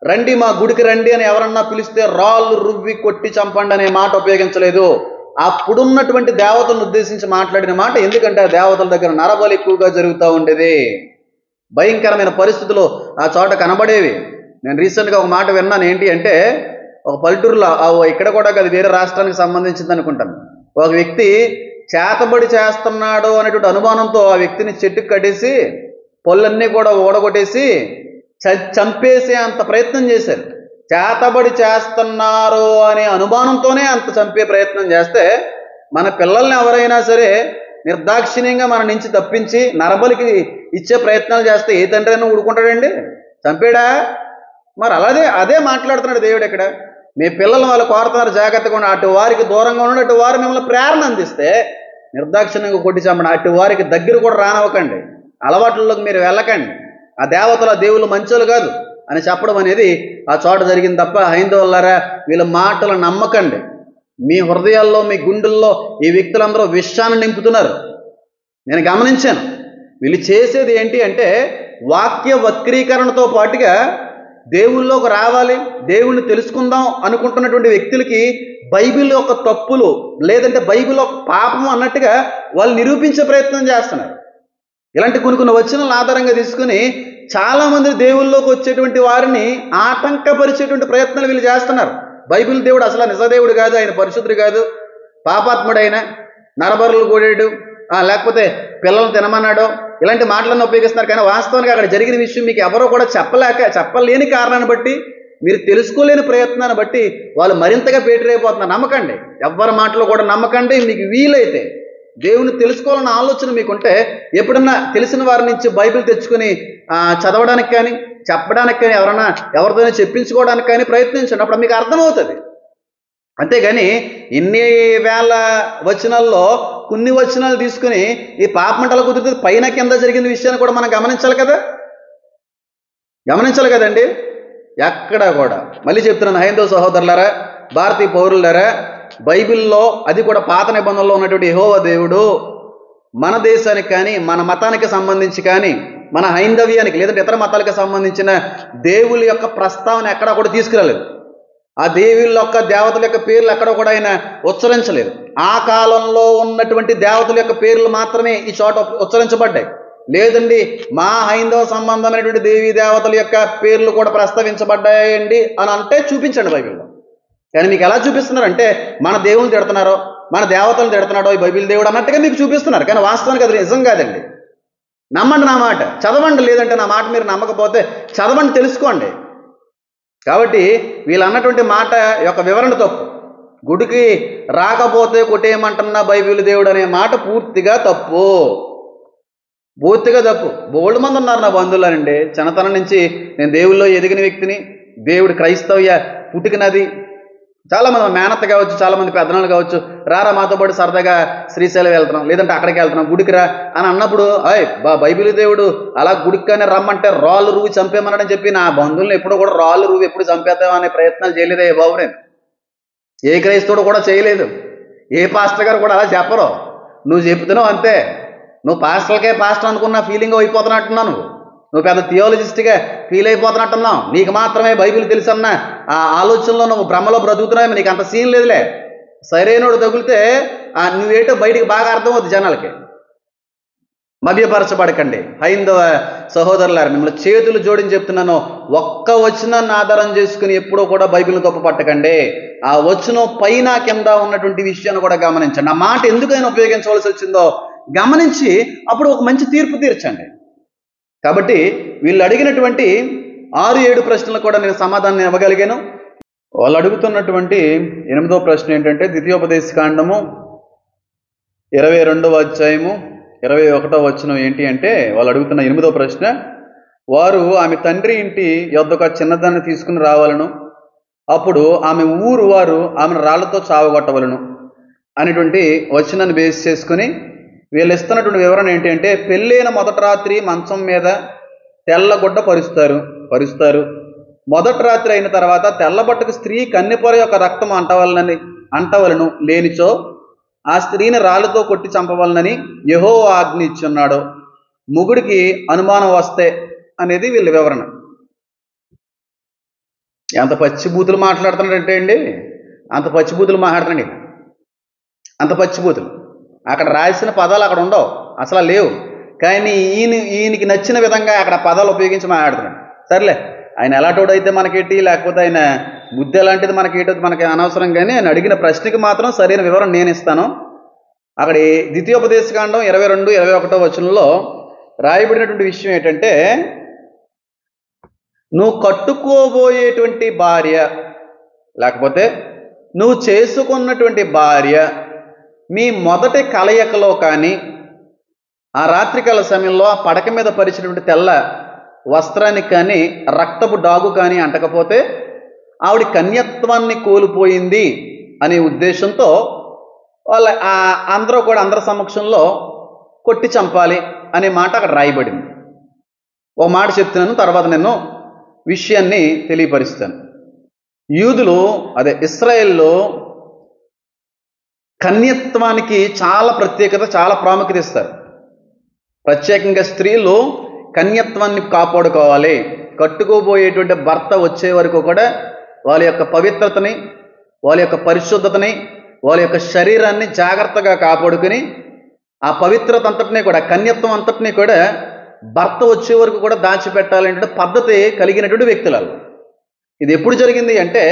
రండి మా గుడికి రండి అని ఎవరన్నా పిలిస్తే రాళ్ళు రువ్వి కొట్టి చంపండి అనే మాట ఉపయోగించలేదు. అప్పుడున్నటువంటి దేవతలను ఉద్దేశించి మాట్లాడిన మాట. ఎందుకంటే ఆ దేవతల దగ్గర నరబలి ఎక్కువగా జరుగుతూ ఉండేది. భయంకరమైన పరిస్థితులు ఆ చోట కనబడేవి. నేను రీసెంట్గా ఒక మాట విన్నాను. ఏంటి అంటే, ఒక పల్లెటూరులో ఇక్కడ కూడా కాదు, వేరే రాష్ట్రానికి సంబంధించింది అనుకుంటాను, ఒక వ్యక్తి చేతబడి చేస్తున్నాడు అనేటువంటి అనుమానంతో ఆ వ్యక్తిని చెట్టుకు కట్టేసి పళ్ళన్నీ కూడా ఓడగొట్టేసి చంపేసే అంత ప్రయత్నం చేశారు. చేతబడి చేస్తున్నారు అనే అనుమానంతోనే అంత చంపే ప్రయత్నం చేస్తే, మన పిల్లల్ని ఎవరైనా సరే నిర్దాక్షిణ్యంగా మన నుంచి తప్పించి నరబలికి ఇచ్చే ప్రయత్నాలు చేస్తే ఏ తండ్రి అయినా ఊరుకుంటాడండి? చంపేడా? మరి అదే మాట్లాడుతున్నాడు దేవుడు ఇక్కడ. మీ పిల్లలు వాళ్ళు కోరుతున్నారు, జాగ్రత్తగా ఉండి, అటు వారికి దూరంగా ఉండి, అటు వారు మిమ్మల్ని ప్రేరణ అందిస్తే నిర్దాక్షిణ్యంగా కొట్టి చంపండి. అటు వారికి దగ్గర కూడా రానివ్వకండి, అలవాట్లలోకి మీరు వెళ్ళకండి. ఆ దేవతల దేవుళ్ళు మంచోళ్ళు కాదు అని చెప్పడం అనేది ఆ చోట జరిగింది తప్ప, హైందవులారా వీళ్ళ మాటలు నమ్మకండి. మీ హృదయాల్లో, మీ గుండెల్లో ఈ వ్యక్తులందరూ విషాన్ని నింపుతున్నారు. నేను గమనించాను. వీళ్ళు చేసేది ఏంటి అంటే, వాక్య వక్రీకరణతో పాటుగా దేవుళ్ళలోకి రావాలి, దేవుణ్ణి తెలుసుకుందాం అనుకుంటున్నటువంటి వ్యక్తులకి బైబిల్ యొక్క తప్పులు లేదంటే బైబిల్ యొక్క పాపం అన్నట్టుగా వాళ్ళు నిరూపించే ప్రయత్నం చేస్తున్నారు. ఇలాంటి కొన్ని వచనాలను ఆధారంగా తీసుకుని చాలామంది దేవుళ్ళలోకి వచ్చేటువంటి వారిని ఆటంకపరిచేటువంటి ప్రయత్నాలు వీళ్ళు చేస్తున్నారు. బైబిల్ దేవుడు అసలు నిజదేవుడు కాదు, ఆయన పరిశుద్ధుడు కాదు, పాపాత్ముడైన, నరబరులు కూడాడు, లేకపోతే పిల్లల్ని తినమన్నాడు, ఇలాంటి మాటలను ఉపయోగిస్తున్నారు. కానీ వాస్తవానికి అక్కడ జరిగిన విషయం మీకు ఎవరో కూడా చెప్పలేని కారణాన్ని బట్టి, మీరు తెలుసుకోలేని ప్రయత్నాన్ని బట్టి వాళ్ళు మరింతగా పేటరైపోతున్నారు. నమ్మకండి, ఎవ్వరి మాటలు కూడా నమ్మకండి. మీకు వీలైతే దేవుని తెలుసుకోవాలన్న ఆలోచన మీకుంటే ఎప్పుడన్నా తెలిసిన వారి నుంచి బైబిల్ తెచ్చుకుని చదవడానికి కానీ చెప్పడానికి కానీ ఎవరితోనే చెప్పించుకోవడానికి కానీ ప్రయత్నించండి. అప్పుడు మీకు అర్థమవుతుంది. అంతేగాని ఇన్ని వేల వచనాల్లో కొన్ని వచనాలు తీసుకుని ఈ పాపమంటలు కుదురుతుంది పైన కింద జరిగిన విషయాన్ని కూడా మనం గమనించాలి కదండి. ఎక్కడా కూడా మళ్ళీ చెప్తున్నాను, హైందవ సహోదరులారా, భారతీయ పౌరులారా, బైబిల్లో అది కూడా పాత నిబంధనలో ఉన్నటువంటి యెహోవా దేవుడు మన దేశానికి కానీ మన మతానికి సంబంధించి కానీ మన హైందవ్యానికి లేదంటే ఇతర మతాలకు సంబంధించిన దేవుళ్ళ యొక్క ప్రస్తావన ఎక్కడా కూడా తీసుకురాలేదు. ఆ దేవుళ్ళ యొక్క దేవతల యొక్క పేర్లు ఎక్కడ కూడా ఆయన ఉచ్చరించలేదు. ఆ కాలంలో ఉన్నటువంటి దేవతల యొక్క పేర్లు మాత్రమే ఈ చోట ఉచ్చరించబడ్డాయి. లేదండి, మా హైందవ సంబంధమైనటువంటి దేవీ దేవతల యొక్క పేర్లు కూడా ప్రస్తావించబడ్డాయండి అని అంటే చూపించండి బైబిల్లో. కానీ మీకు ఎలా చూపిస్తున్నారంటే, మన దేవుని తిడుతున్నారో మన దేవతలను తిడుతున్నాడో ఈ బైబిల్ దేవుడు అన్నట్టుగా మీకు చూపిస్తున్నారు. కానీ వాస్తవానికి అది నిజం కాదండి. నమ్మండి నా మాట, చదవండి. లేదంటే నా మాట మీరు నమ్మకపోతే చదవండి, తెలుసుకోండి. కాబట్టి వీళ్ళు అన్నటువంటి మాట యొక్క వివరణ తప్పు. గుడికి రాకపోతే కొట్టేయమంటున్న బైబిల్ దేవుడు అనే మాట పూర్తిగా తప్పు. బోల్డ్ మంది ఉన్నారు నా బంధువులనండి. చిన్నతనం నుంచి నేను దేవుల్లో ఎదిగిన వ్యక్తిని, దేవుడు క్రైస్తవ్య పుట్టుకనది. చాలామంది మేనత్త కావచ్చు, చాలామంది పెద్దనాలు కావచ్చు, రారా మాతో పాటు సరదాగా శ్రీశైలం వెళ్తున్నాం, లేదంటే అక్కడికి వెళ్తున్నాం, గుడికి రా అని అన్నప్పుడు, బైబిల్ దేవుడు అలా గుడికనే రమ్మంటే రాళ్ళు రువ్వి చంపేమన్నాడని చెప్పి నా బంధువులను ఎప్పుడు కూడా రాళ్ళు రువ్వి ఎప్పుడు చంపేద్దాం అనే ప్రయత్నాలు చేయలేదే బాబు. నేను ఏ క్రైస్తవుడు కూడా చేయలేదు, ఏ పాస్టర్ గారు కూడా అలా చెప్పరు. నువ్వు చెప్తున్నావు అంతే. నువ్వు పాస్టర్ అనుకున్న ఫీలింగ్ అయిపోతున్నట్టున్నావు. నువ్వు పెద్ద థియాలజిస్ట్గా ఫీల్ అయిపోతున్నట్టున్నావు. నీకు మాత్రమే బైబిల్ తెలుసన్న ఆ ఆలోచనలో నువ్వు భ్రమలో బ్రతుకుతున్నావు. నీకు అంత సీన్ లేదులే. సరైనోడు తగిలితే నువ్వేటో బయటికి బాగా అర్థమవుతుంది జనాలకి. మభ్యపరచబడకండి హైందవ సహోదరులారు, మిమ్మల్ని చేతులు జోడించి చెప్తున్నాను, ఒక్క వచనాన్ని ఆధారం చేసుకుని ఎప్పుడూ కూడా బైబిల్ని తప్పు పట్టకండి. ఆ వచనం పైన కింద ఉన్నటువంటి విషయాన్ని కూడా గమనించండి. ఆ మాట ఎందుకైనా ఉపయోగించవలసి వచ్చిందో గమనించి అప్పుడు ఒక మంచి తీర్పు తీర్చండి. కాబట్టి వీళ్ళు అడిగినటువంటి 6-7 ప్రశ్నలకు కూడా నేను సమాధానం ఇవ్వగలిగాను. వాళ్ళు అడుగుతున్నటువంటి 8వ ప్రశ్న ఏంటంటే, ద్వితీయోపదేశకాండము 22వ అధ్యాయము 21వ వచనం ఏంటి అంటే, వాళ్ళు అడుగుతున్న 8వ ప్రశ్న, వారు ఆమె తండ్రి ఇంటి యొద్దకు చిన్నదాన్ని తీసుకుని రావాలను, అప్పుడు ఆమె ఊరు వారు ఆమెను రాళ్లతో చావగొట్టవలను అనేటువంటి వచనాన్ని బేస్ చేసుకుని వీళ్ళు ఇస్తున్నటువంటి వివరణ ఏంటి అంటే, పెళ్ళైన మొదటి రాత్రి మంచం మీద తెల్లగుడ్డ పరుస్తారు. మొదటి రాత్రి అయిన తర్వాత తెల్లబట్టకు స్త్రీ కన్నెపొర యొక్క రక్తం అంటవలను, లేనిచో ఆ స్త్రీని రాళ్ళతో కొట్టి చంపవలనని యెహోవా ఆజ్ఞ ఇచ్చున్నాడు. మొగుడికి అనుమానం వస్తే అనేది వీళ్ళ వివరణ. ఎంత పచ్చిబూతులు మాట్లాడుతున్నాడంటే అండి, అంత పచ్చిబూతులు మాట్లాడుతున్నాడు. అంత పచ్చిబూతులు అక్కడ రాసిన పదాలు అక్కడ ఉండవు, అసలు లేవు. కానీ ఈయనకి నచ్చిన విధంగా అక్కడ పదాలు ఉపయోగించి మాట్లాడుతున్నాడు. సర్లే, ఆయన ఎలాంటోడైతే మనకేంటి, లేకపోతే ఆయన బుద్ధి ఎలాంటిది మనకేటో మనకి అనవసరం. కానీ ఆయన అడిగిన ప్రశ్నకి మాత్రం సరైన వివరణ నేను ఇస్తాను. అక్కడ ద్వితీయోపదేశకాండం 22-21 వచనంలో రాయబడినటువంటి విషయం ఏంటంటే, నువ్వు కట్టుకోబోయేటువంటి భార్య, లేకపోతే నువ్వు చేసుకున్నటువంటి భార్య మీ మొదటి కలయికలో కానీ, ఆ రాత్రికాల సమయంలో ఆ పడక మీద పరిచినటువంటి తెల్ల వస్త్రానికి కానీ రక్తపు డాగు కానీ అంటకపోతే ఆవిడ కన్యత్వాన్ని కోల్పోయింది అనే ఉద్దేశంతో వాళ్ళ అందరూ కూడా అందరి సమక్షంలో కొట్టి చంపాలి అనే మాట అక్కడ రాయబడింది. ఓ మాట చెప్తున్నాను, తర్వాత నేను విషయాన్ని తెలియపరుస్తాను. యూదులు, అదే ఇశ్రాయేల్లో కన్యత్వానికి చాలా ప్రత్యేకత, చాలా ప్రాముఖ్యత ఇస్తారు. ప్రత్యేకంగా స్త్రీలు కన్యత్వాన్ని కాపాడుకోవాలి. కట్టుకోబోయేటువంటి భర్త వచ్చే వరకు కూడా వాళ్ళ యొక్క పవిత్రతని, వాళ్ళ యొక్క పరిశుద్ధతని, వాళ్ళ యొక్క శరీరాన్ని జాగ్రత్తగా కాపాడుకుని ఆ పవిత్రత అంతటినీ కూడా, కన్యత్వం అంతటినీ కూడా భర్త వచ్చే వరకు కూడా దాచిపెట్టాలనే పద్ధతి కలిగినటువంటి వ్యక్తులు. ఇది ఎప్పుడు జరిగింది అంటే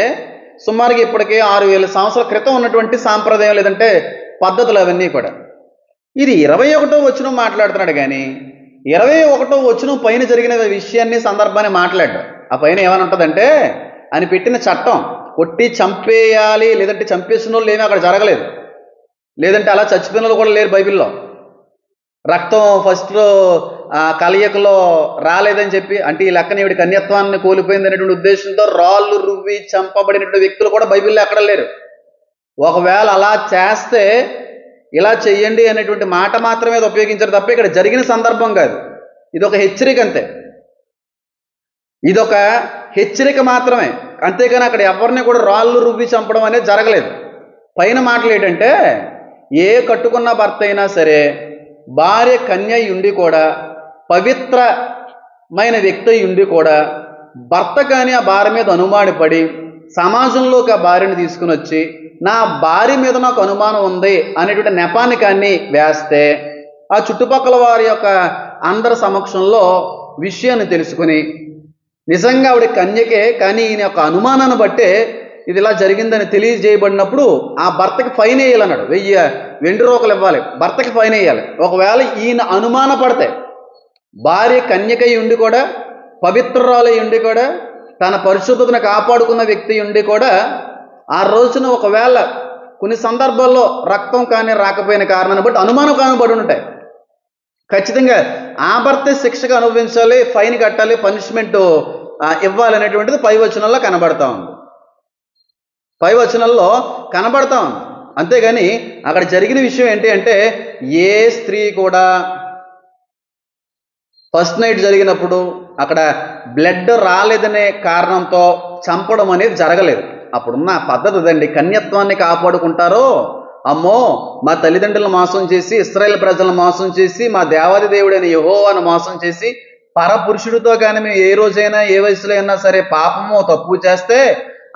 సుమారుగా ఇప్పటికే 6000 సంవత్సరాల క్రితం ఉన్నటువంటి సాంప్రదాయం, లేదంటే పద్ధతులు అవన్నీ కూడా. ఇది 21వ వచనం మాట్లాడుతున్నాడు, కానీ 21వ వచనం పైన జరిగిన విషయాన్ని, సందర్భాన్ని మాట్లాడు. ఆ పైన ఏమని ఉంటుందంటే, ఆయన పెట్టిన చట్టం కొట్టి చంపేయాలి, లేదంటే చంపేసిన వాళ్ళు ఏమీ అక్కడ జరగలేదు, లేదంటే అలా చచ్చిపోయిన వాళ్ళు కూడా లేరు బైబిల్లో. రక్తం ఫస్ట్లో కలయికలో రాలేదని చెప్పి, అంటే ఈ లెక్కన ఈవిడ కన్యత్వాన్ని కోల్పోయింది అనేటువంటి ఉద్దేశంతో రాళ్ళు రువ్వి చంపబడినటువంటి వ్యక్తులు కూడా బైబిల్లో ఎక్కడ లేరు. ఒకవేళ అలా చేస్తే ఇలా చెయ్యండి అనేటువంటి మాట మాత్రమే అది ఉపయోగించారు తప్ప ఇక్కడ జరిగిన సందర్భం కాదు. ఇదొక హెచ్చరిక అంతే, ఇదొక హెచ్చరిక మాత్రమే, అంతేగాని అక్కడ ఎవరిని కూడా రాళ్ళు రువ్వి చంపడం అనేది జరగలేదు. పైన మాటలు ఏంటంటే, ఏ కట్టుకున్న భర్త అయినా సరే భార్య కన్య ఉండి కూడా, పవిత్రమైన వ్యక్తి ఉండి కూడా, భర్త కానీ ఆ భార్య మీద అనుమానపడి సమాజంలోకి ఆ భార్యను తీసుకుని వచ్చి నా భార్య మీద నాకు అనుమానం ఉంది అనేటువంటి నెపాన్ని కానీ వేస్తే, ఆ చుట్టుపక్కల వారి యొక్క అందరి సమక్షంలో విషయాన్ని తెలుసుకుని నిజంగా ఆవిడ కన్యకే, కానీ ఈయన యొక్క అనుమానాన్ని బట్టే ఇది ఇలా జరిగిందని తెలియజేయబడినప్పుడు ఆ భర్తకి ఫైన్ వేయాలన్నాడు. 1000 వెండి రూకలు ఇవ్వాలి, భర్తకి ఫైన్ వేయాలి. ఒకవేళ ఈయన అనుమాన పడితే, భార్య కన్యకై ఉండి కూడా, పవిత్రురాలై ఉండి కూడా, తన పరిశుద్ధతను కాపాడుకున్న వ్యక్తి ఉండి కూడా, ఆ రోజున ఒకవేళ కొన్ని సందర్భాల్లో రక్తం కానీ రాకపోయిన కారణాన్ని బట్టి అనుమానం కానబడి ఉంటాయి, ఖచ్చితంగా ఆ భర్తే శిక్షగా అనుభవించాలి, ఫైన్ కట్టాలి, పనిష్మెంట్ ఇవ్వాలనేటువంటిది పై వచనంలో కనబడతా ఉంది. పై వచనంలో కనబడతా ఉంది. అంతేగాని అక్కడ జరిగిన విషయం ఏంటి అంటే, ఏ స్త్రీ కూడా ఫస్ట్ నైట్ జరిగినప్పుడు అక్కడ బ్లడ్ రాలేదనే కారణంతో చంపడం అనేది జరగలేదు. అప్పుడున్న పద్ధతి అదండి. కన్యత్వాన్ని కాపాడుకుంటారో, అమ్మో మా తల్లిదండ్రులను మోసం చేసి, ఇశ్రాయేలు ప్రజలను మోసం చేసి, మా దేవాది దేవుడైన యెహోవాను మోసం చేసి, పరపురుషుడితో కానీ మేము ఏ రోజైనా ఏ వయసులో అయినా సరే పాపము తప్పు చేస్తే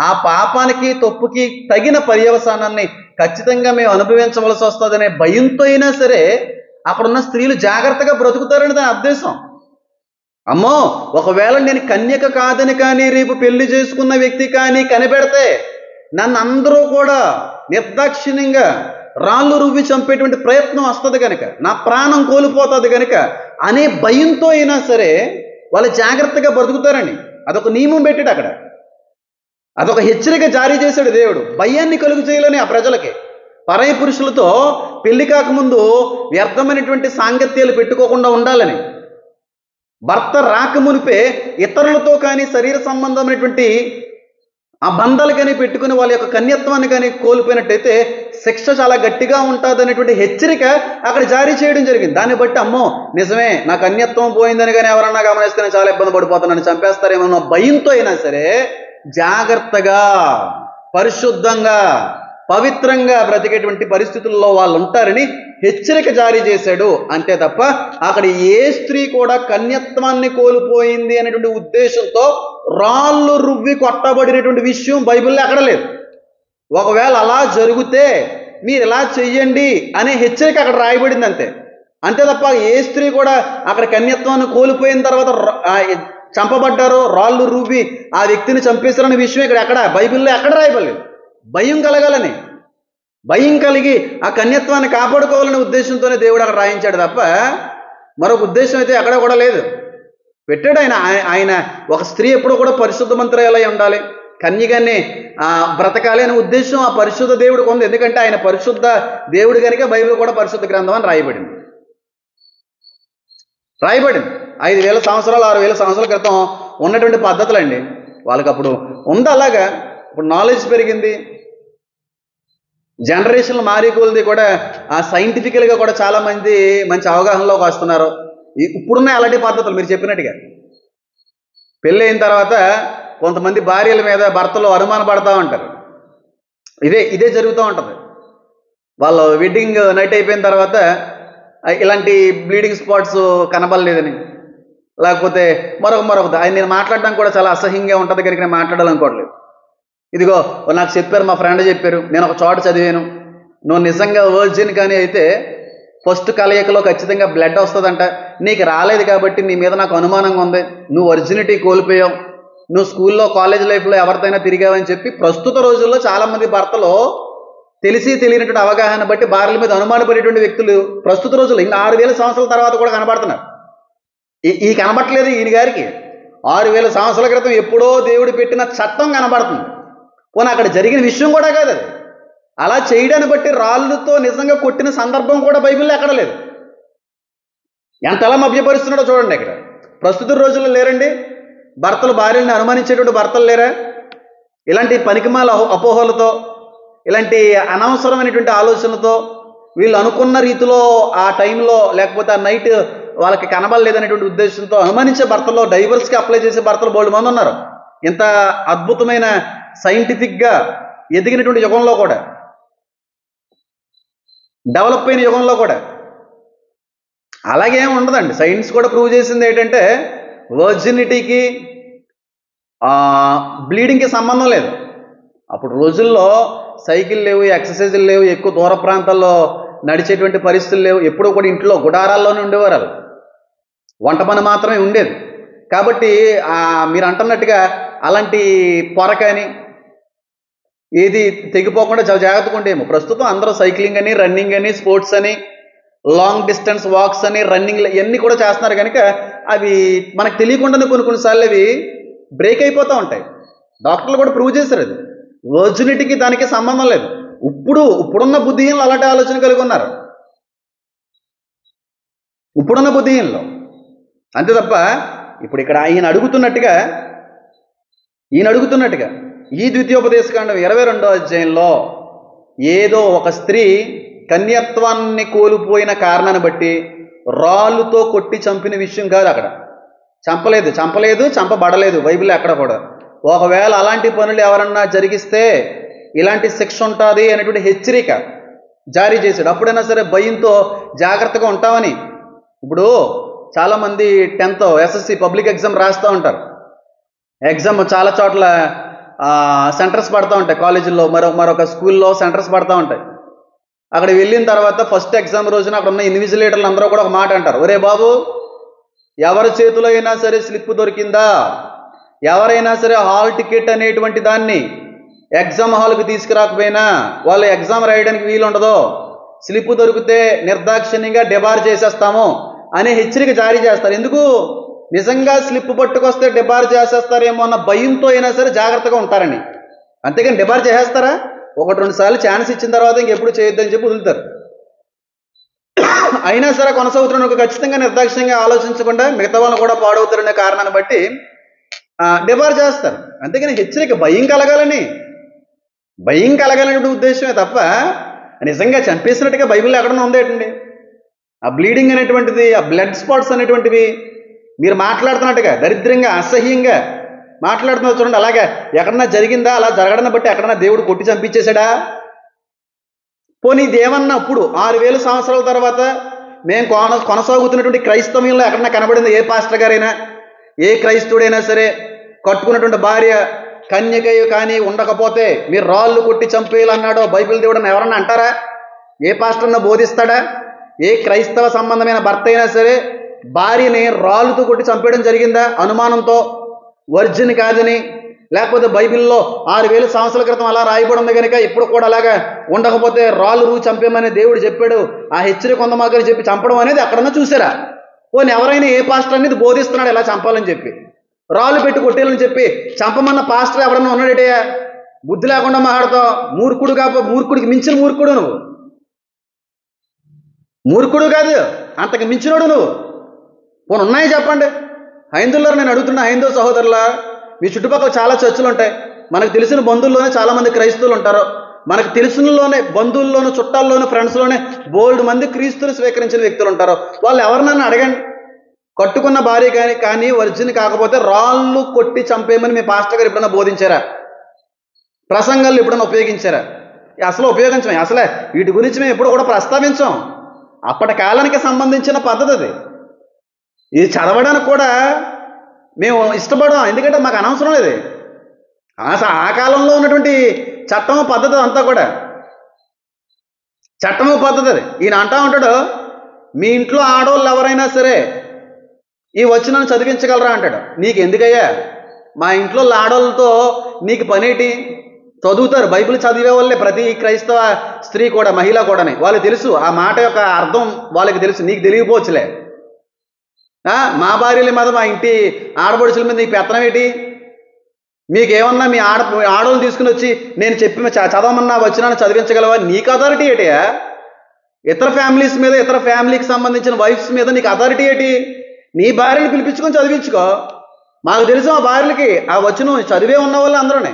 ఆ పాపానికి తప్పుకి తగిన పర్యవసానాన్ని ఖచ్చితంగా మేము అనుభవించవలసి వస్తుందనే భయంతో అయినా సరే అక్కడున్న స్త్రీలు జాగ్రత్తగా బ్రతుకుతారని దాని ఉద్దేశం. అమ్మో ఒకవేళ నేను కన్యక కాదని కానీ రేపు పెళ్లి చేసుకున్న వ్యక్తి కానీ కనిపెడితే నన్ను అందరూ కూడా నిర్దాక్షిణ్యంగా రాళ్ళు రువ్వి చంపేటువంటి ప్రయత్నం వస్తుంది కనుక, నా ప్రాణం కోల్పోతుంది కనుక అనే భయంతో అయినా సరే వాళ్ళు జాగ్రత్తగా బ్రతుకుతారని అదొక నియమం పెట్టాడు అక్కడ. అదొక హెచ్చరిక జారీ చేశాడు దేవుడు, భయాన్ని కలుగు చేయాలని ఆ ప్రజలకి. పరాయి పురుషులతో పెళ్లి కాకముందు వ్యర్థమైనటువంటి సాంగత్యాలు పెట్టుకోకుండా ఉండాలని, భర్త రాకమునిపే ఇతరులతో కానీ శరీర సంబంధమైనటువంటి ఆ బంధాలు కానీ పెట్టుకుని వాళ్ళ యొక్క కన్యత్వాన్ని కానీ కోల్పోయినట్టయితే శిక్ష చాలా గట్టిగా ఉంటుంది అనేటువంటి హెచ్చరిక అక్కడ జారీ చేయడం జరిగింది. దాన్ని బట్టి అమ్మో నిజమే నా కన్యత్వం పోయిందని కానీ ఎవరన్నా గమనిస్తే నేను చాలా ఇబ్బంది పడిపోతానని, చంపేస్తారేమో భయంతో అయినా సరే జాగ్రత్తగా పరిశుద్ధంగా పవిత్రంగా బ్రతికేటువంటి పరిస్థితుల్లో వాళ్ళు ఉంటారని హెచ్చరిక జారీ చేశాడు. అంతే తప్ప అక్కడ ఏ స్త్రీ కూడా కన్యత్వాన్ని కోల్పోయింది అనేటువంటి ఉద్దేశంతో రాళ్ళు రువ్వి కొట్టబడినటువంటి విషయం బైబిల్లో ఎక్కడ లేదు. ఒకవేళ అలా జరిగితే మీరు ఇలా చెయ్యండి అనే హెచ్చరిక అక్కడ రాయబడింది అంతే. అంతే తప్ప ఏ స్త్రీ కూడా అక్కడ కన్యత్వాన్ని కోల్పోయిన తర్వాత చంపబడ్డారో, రాళ్ళు రూపి ఆ వ్యక్తిని చంపేశారనే విషయం ఇక్కడ ఎక్కడ బైబిల్లో ఎక్కడ రాయబడలేదు. భయం కలగాలని, భయం కలిగి ఆ కన్యత్వాన్ని కాపాడుకోవాలనే ఉద్దేశంతోనే దేవుడు అక్కడ రాయించాడు తప్ప మరొక ఉద్దేశం అయితే ఎక్కడ కూడా లేదు. పెట్టాడు ఆయన ఒక స్త్రీ ఎప్పుడు కూడా పరిశుద్ధ మంత్రాలై ఉండాలి, కన్యగానే బ్రతకాలి అనే ఉద్దేశం ఆ పరిశుద్ధ దేవుడికి ఉంది. ఎందుకంటే ఆయన పరిశుద్ధ దేవుడు కనుక బైబిల్ కూడా పరిశుద్ధ గ్రంథం అని రాయబడింది. 5,000 సంవత్సరాలు 6,000 సంవత్సరాల క్రితం ఉన్నటువంటి పద్ధతులండి. వాళ్ళకి అప్పుడు ఉంది అలాగా. ఇప్పుడు నాలెడ్జ్ పెరిగింది, జనరేషన్లు మారి కొలిది కూడా ఆ సైంటిఫికల్గా కూడా చాలామంది మంచి అవగాహనలోకి వస్తున్నారు. ఇప్పుడున్న అలాంటి పద్ధతులు మీరు చెప్పినట్టుగా పెళ్ళి అయిన తర్వాత కొంతమంది భార్యల మీద భర్తలు అనుమాన పడతా ఉంటారు. ఇదే జరుగుతూ ఉంటుంది. వాళ్ళు వెడ్డింగ్ నైట్ అయిపోయిన తర్వాత ఇలాంటి బ్లీడింగ్ స్పాట్స్ కనబడలేదని, లేకపోతే మరొకటి ఆయన నేను మాట్లాడడానికి కూడా చాలా అసహ్యంగా ఉంటుంది కనుక నేను మాట్లాడాలనుకోవట్లేదు. ఇదిగో నాకు చెప్పారు, మా ఫ్రెండ్ చెప్పారు, నేను ఒక చోట చదివాను, నువ్వు నిజంగా వర్జిన్ కానీ అయితే ఫస్ట్ కలయికలో ఖచ్చితంగా బ్లడ్ వస్తుందంట, నీకు రాలేదు కాబట్టి నీ మీద నాకు అనుమానంగా ఉంది, నువ్వు ఒరిజినిటీ కోల్పోయావు, నువ్వు స్కూల్లో కాలేజ్ లైఫ్లో ఎవరితోనైనా తిరిగావని చెప్పి ప్రస్తుత రోజుల్లో చాలామంది భర్తలు తెలిసి తెలియనటువంటి అవగాహన బట్టి భార్యల మీద అనుమానపడేటువంటి వ్యక్తులు ప్రస్తుత రోజుల్లో ఇంకా 6,000 సంవత్సరాల తర్వాత కూడా కనబడుతున్నారు. ఈ కనబడట్లేదు ఈయన గారికి. 6,000 సంవత్సరాల క్రితం ఎప్పుడో దేవుడు పెట్టిన చట్టం కనబడుతుంది. పోనీ అక్కడ జరిగిన విషయం కూడా కాదు అది. అలా చేయడాన్ని బట్టి రాళ్ళతో నిజంగా కొట్టిన సందర్భం కూడా బైబిల్లో ఎక్కడ లేదు. ఎంతలా మభ్యపరుస్తున్నాడో చూడండి. ఇక్కడ ప్రస్తుత రోజుల్లో లేరండి భర్తలు భార్యల్ని అనుమానించేటువంటి భర్తలు లేరా? ఇలాంటి పనికిమాల అపోహలతో, ఇలాంటి అనవసరమైనటువంటి ఆలోచనలతో, వీళ్ళు అనుకున్న రీతిలో ఆ టైంలో లేకపోతే ఆ నైట్ వాళ్ళకి కనబడలేదనేటువంటి ఉద్దేశంతో అనుమానించే భర్తల్లో డైవర్స్కి అప్లై చేసే భర్తలు బోల్డ్ మంది ఉన్నారు. ఇంత అద్భుతమైన సైంటిఫిక్గా ఎదిగినటువంటి యుగంలో కూడా, డెవలప్ అయిన యుగంలో కూడా అలాగేం ఉండదండి. సైన్స్ కూడా ప్రూవ్ చేసింది ఏంటంటే వర్జినిటీకి బ్లీడింగ్కి సంబంధం లేదు. అప్పుడు రోజుల్లో సైకిల్ లేవు, ఎక్సర్సైజులు లేవు, ఎక్కువ దూర ప్రాంతాల్లో నడిచేటువంటి పరిస్థితులు లేవు. ఎప్పుడూ కూడా ఇంట్లో గుడారాల్లోనే ఉండేవారు. వాళ్ళు వంట పని మాత్రమే ఉండేది. కాబట్టి మీరు అంటున్నట్టుగా అలాంటి పొర కానీ ఏది తెగిపోకుండా చాలా జాగ్రత్తగా ఉండేమో. ప్రస్తుతం అందరూ సైక్లింగ్ అని, రన్నింగ్ అని, స్పోర్ట్స్ అని, లాంగ్ డిస్టెన్స్ వాక్స్ అని, రన్నింగ్ ఇవన్నీ కూడా చేస్తున్నారు కనుక అవి మనకు తెలియకుండానే కొన్నిసార్లు అవి బ్రేక్ అయిపోతూ ఉంటాయి. డాక్టర్లు కూడా ప్రూవ్ చేశారు అది. వర్జినిటీకి దానికి సంబంధం లేదు. ఇప్పుడున్న బుద్ధిహీనులు అలాంటి ఆలోచన కలిగి ఉన్నారు. ఇప్పుడున్న బుద్ధిహీనులు అంతే తప్ప ఇప్పుడు ఇక్కడ ఈయన అడుగుతున్నట్టుగా ఈ ద్వితీయోపదేశకాండం 22వ అధ్యాయంలో ఏదో ఒక స్త్రీ కన్యత్వాన్ని కోల్పోయిన కారణాన్ని బట్టి రాళ్ళుతో కొట్టి చంపిన విషయం కాదు. అక్కడ చంపబడలేదు బైబిల్లో ఎక్కడ కూడా. ఒకవేళ అలాంటి పనులు ఎవరన్నా జరిగిస్తే ఇలాంటి శిక్ష ఉంటుంది అనేటువంటి హెచ్చరిక జారీ చేశాడు. అప్పుడైనా సరే భయంతో జాగ్రత్తగా ఉంటామని. ఇప్పుడు చాలామంది 10th SSC పబ్లిక్ ఎగ్జామ్ రాస్తూ ఉంటారు. ఎగ్జామ్ చాలా చోట్ల సెంటర్స్ పడుతూ ఉంటాయి. కాలేజీల్లో మరొక స్కూల్లో సెంటర్స్ పడుతూ ఉంటాయి. అక్కడ వెళ్ళిన తర్వాత ఫస్ట్ ఎగ్జామ్ రోజున అక్కడ ఉన్న ఇన్విజిలేటర్లు అందరూ కూడా ఒక మాట అంటారు, ఒరే బాబు, ఎవరి చేతిలో అయినా సరే స్లిప్ దొరికిందా, ఎవరైనా సరే హాల్ టికెట్ అనేటువంటి దాన్ని ఎగ్జామ్ హాల్కి తీసుకురాకపోయినా వాళ్ళు ఎగ్జామ్ రాయడానికి వీలు ఉండదు, స్లిప్ దొరికితే నిర్దాక్షిణ్యంగా డిబార్ చేసేస్తాము అనే హెచ్చరిక జారీ చేస్తారు. ఎందుకు? నిజంగా స్లిప్ పట్టుకొస్తే డిబార్ చేసేస్తారేమో అన్న భయంతో అయినా సరే జాగ్రత్తగా ఉంటారని. అంతేగాని డిబార్ చేసేస్తారా? 1-2 సార్లు ఛాన్స్ ఇచ్చిన తర్వాత ఇంకెప్పుడు చేయొద్దని చెప్పి వదులుతారు. అయినా సరే కొనసాగుతున్న ఖచ్చితంగా నిర్దాక్షిణ్యంగా ఆలోచించకుండా మిగతా వాళ్ళు కూడా పాడవుతారనే కారణాన్ని బట్టి డిబార్ చేస్తారు. అంతేగాని హెచ్చరిక భయం కలగాలనే ఉద్దేశమే తప్ప నిజంగా చంపేసినట్టుగా బైబిల్లో ఎక్కడన్నా ఉందేటండి? ఆ బ్లీడింగ్ అనేటువంటిది, ఆ బ్లడ్ స్పాట్స్ అనేటువంటివి మీరు మాట్లాడుతున్నట్టుగా దరిద్రంగా అసహ్యంగా మాట్లాడుతున్నారు చూడండి. అలాగే ఎక్కడన్నా జరిగిందా? అలా జరగడాన్ని బట్టి ఎక్కడన్నా దేవుడు కొట్టి చంపించేశాడా? పోనీ ఇదేమన్నా ఇప్పుడు 6,000 సంవత్సరాల తర్వాత మేము కొనసాగుతున్నటువంటి క్రైస్తవ్యంలో ఎక్కడన్నా కనబడింది? ఏ పాస్టర్ గారైనా, ఏ క్రైస్తవుడైనా సరే కట్టుకున్నటువంటి భార్య కన్యకయ్య కానీ ఉండకపోతే మీరు రాళ్ళు కొట్టి చంపేయాలన్నాడో బైబిల్ దేవుడని ఎవరన్నా అంటారా? ఏ పాస్టర్ అన్నా బోధిస్తాడా? ఏ క్రైస్తవ సంబంధమైన భర్త అయినా సరే భార్యని రాళ్ళతో కొట్టి చంపేయడం జరిగిందా అనుమానంతో, వర్జిన్ కాదని? లేకపోతే బైబిల్లో 6000 సంవత్సరాల క్రితం అలా రాయబడి ఉంది కనుక ఇప్పుడు కూడా అలాగా ఉండకపోతే రాళ్ళు రూ చంపేమని దేవుడు చెప్పాడు, ఆ హెచ్చరిక కొందమాకని చెప్పి చంపడం అనేది ఎక్కడన్నా చూసారా? పోనీ ఎవరైనా ఏ పాస్టర్ అనేది బోధిస్తున్నాడు ఎలా చంపాలని చెప్పి, రాళ్ళు పెట్టి కొట్టేయాలని చెప్పి చంపమన్న పాస్టర్ ఎవడన్నా ఉన్నాడేటయ్యా? బుద్ధి లేకుండా మాట్లాడతావు. మూర్ఖుడు కాకపోతే మూర్ఖుడికి మించిన మూర్ఖుడు నువ్వు. మూర్ఖుడు కాదు, అంతకు మించినోడు నువ్వు. పోనీ ఉన్నాయో చెప్పండి. హైందువుల్లో నేను అడుగుతున్నా, హైందవ సహోదరుల, మీ చుట్టుపక్కల చాలా చర్చిలు ఉంటాయి. మనకు తెలిసిన బంధువుల్లోనే చాలామంది క్రైస్తవులు ఉంటారు. మనకు తెలిసినలోనే బంధువుల్లోనూ చుట్టాల్లోనూ ఫ్రెండ్స్లోనే బోల్డ్ మంది క్రీస్తులు స్వీకరించిన వ్యక్తులు ఉంటారు. వాళ్ళు ఎవరినన్నా అడగండి, కట్టుకున్న భార్య కానీ వర్జిన్ కాకపోతే రాళ్ళు కొట్టి చంపేయమని మీ పాస్టర్ గారు ఎప్పుడైనా బోధించారా? ప్రసంగాలు ఎప్పుడైనా ఉపయోగించారా? అసలు ఉపయోగించమే. అసలే వీటి గురించి మేము ఎప్పుడు కూడా ప్రస్తావించాం. అప్పటి కాలానికి సంబంధించిన పద్ధతి అది. ఇది చదవడానికి కూడా మేము ఇష్టపడం, ఎందుకంటే మాకు అనవసరం లేదు. ఆ కాలంలో ఉన్నటువంటి చట్టము పద్ధతి అంతా కూడా చట్టము పద్ధతి అది. ఈయన అంటా ఉంటాడు, మీ ఇంట్లో ఆడవాళ్ళు ఎవరైనా సరే ఈ వచనాన్ని చదివించగలరా అంటాడు. నీకు ఎందుకయ్యా? మా ఇంట్లో ఆడవాళ్ళతో నీకు పనేటి? చదువుతారు, బైబిల్ చదివే వాళ్ళే ప్రతి క్రైస్తవ స్త్రీ కూడా, మహిళ కూడాని. వాళ్ళకి తెలుసు ఆ మాట యొక్క అర్థం, వాళ్ళకి తెలుసు, నీకు తెలియకపోవచ్చులే. మా భార్యల మీద, మా ఇంటి ఆడపడుచుల మీద నీకు పెత్తనం ఏంటి? మీకేమన్నా మీ ఆడవాళ్ళు తీసుకుని వచ్చి నేను చెప్పి చదవమన్నా వచనాన్ని చదివించగలవా? నీకు అథారిటీ ఏంటియా? ఇతర ఫ్యామిలీస్ మీద, ఇతర ఫ్యామిలీకి సంబంధించిన వైఫ్స్ మీద నీకు అథారిటీ ఏంటి? నీ భార్యని పిలిపించుకొని చదివించుకో. మాకు తెలుసు మా భార్యలకి ఆ వచనం చదివే ఉన్న వాళ్ళు అందరూనే,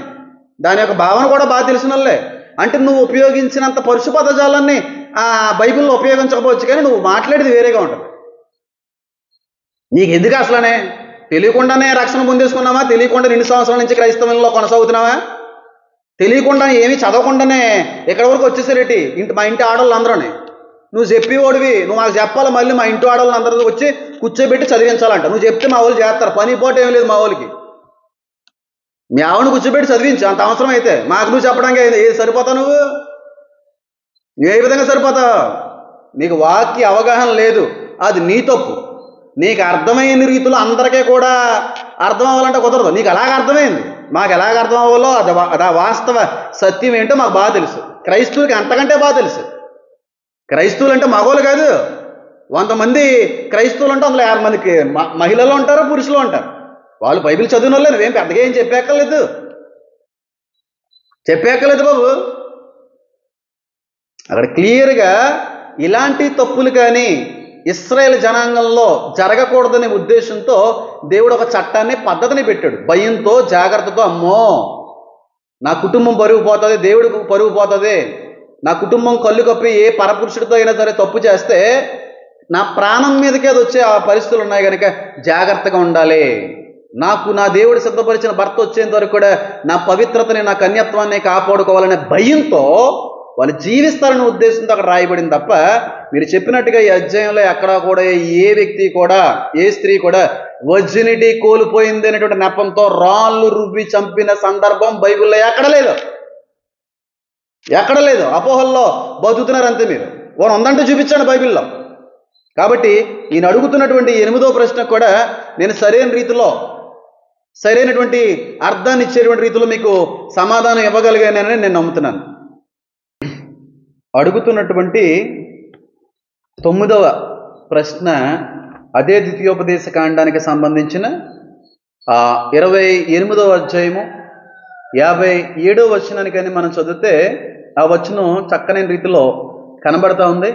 దాని యొక్క భావన కూడా బాగా తెలిసిన వాళ్ళే. అంటే నువ్వు ఉపయోగించినంత పరుషు పదజాలాన్ని ఆ బైబిల్లో ఉపయోగించకపోవచ్చు, కానీ నువ్వు మాట్లాడేది వేరేగా ఉంటుంది. నీకు ఎందుకు అసలనే? తెలియకుండానే రక్షణ పొందేసుకున్నావా? తెలియకుండా 2 సంవత్సరాల నుంచి క్రైస్తవంలో కొనసాగుతున్నావా? తెలియకుండా ఏమీ చదవకుండానే ఎక్కడి వరకు వచ్చేసరేటి? మా ఇంటి ఆడవాళ్ళు అందరూనే నువ్వు చెప్పేవాడివి, నువ్వు మాకు చెప్పాలి. మళ్ళీ మా ఇంటి ఆడవాళ్ళని అందరూ వచ్చి కూర్చోబెట్టి చదివించాలంట. నువ్వు చెప్తే మా వాళ్ళు చేస్తారు, పని పోటీ ఏం లేదు మా వాళ్ళకి. మీ ఆవిడని కూర్చోబెట్టి చదివించు అంత అవసరం అయితే. మాకు నువ్వు చెప్పడానికి ఏది సరిపోతావు? నువ్వు ఏ విధంగా సరిపోతావు? నీకు వాక్య అవగాహన లేదు, అది నీ తప్పు. నీకు అర్థమైన రీతిలో అందరికీ కూడా అర్థం అవ్వాలంటే కుదరదు. నీకు ఎలాగ అర్థమైంది, మాకు ఎలాగ అర్థం అవ్వాలో అది వాస్తవ సత్యం ఏంటో మాకు బాగా తెలుసు. క్రైస్తవులకి అంతకంటే బాగా తెలుసు. క్రైస్తవులు అంటే మగవాళ్ళు కాదు. 100 మంది క్రైస్తవులు అంటే అందులో 50 మందికి మహిళలు ఉంటారు, పురుషులు ఉంటారు. వాళ్ళు బైబిల్ చదివిన వాళ్ళే. నువ్వేం పెద్దగా ఏం చెప్పేక్కర్లేదు బాబు. అక్కడ క్లియర్గా ఇలాంటి తప్పులు కానీ ఇశ్రాయేలు జనాంగంలో జరగకూడదనే ఉద్దేశంతో దేవుడు ఒక చట్టాన్ని, పద్ధతిని పెట్టాడు. భయంతో, జాగ్రత్తతో, అమ్మో నా కుటుంబం పరుగు పోతుంది, దేవుడికి పరుగు పోతుంది, నా కుటుంబం కళ్ళు కప్పి ఏ పరపురుషుడితో అయినా సరే తప్పు చేస్తే నా ప్రాణం మీదకే అది వచ్చే ఆ పరిస్థితులు ఉన్నాయి కనుక జాగ్రత్తగా ఉండాలి. నాకు నా దేవుడు సిద్ధపరిచిన భర్త వచ్చేంత వరకు కూడా నా పవిత్రతని, నా కన్యత్వాన్ని కాపాడుకోవాలనే భయంతో వాళ్ళు జీవిస్తారనే ఉద్దేశంతో అక్కడ రాయబడింది తప్ప, మీరు చెప్పినట్టుగా ఈ అధ్యాయంలో ఎక్కడా కూడా ఏ వ్యక్తి కూడా, ఏ స్త్రీ కూడా వర్జినిటీ కోల్పోయింది అనేటువంటి నెపంతో రాళ్ళు రువ్వి చంపిన సందర్భం బైబిల్లో ఎక్కడ లేదు. అపోహల్లో బతుకుతున్నారు అంతే. మీరు వారు ఉందంటే చూపించండి బైబిల్లో. కాబట్టి ఈయన అడుగుతున్నటువంటి 8వ ప్రశ్నకు కూడా నేను సరైనటువంటి అర్థాన్ని ఇచ్చేటువంటి రీతిలో మీకు సమాధానం ఇవ్వగలిగానని నేను నమ్ముతున్నాను. అడుగుతున్నటువంటి 9వ ప్రశ్న అదే ద్వితీయోపదేశ కాండానికి సంబంధించిన 28వ అధ్యాయము 57వ వచనాన్ని కానీ మనం చదివితే ఆ వచనం చక్కని రీతిలో కనబడతా ఉంది.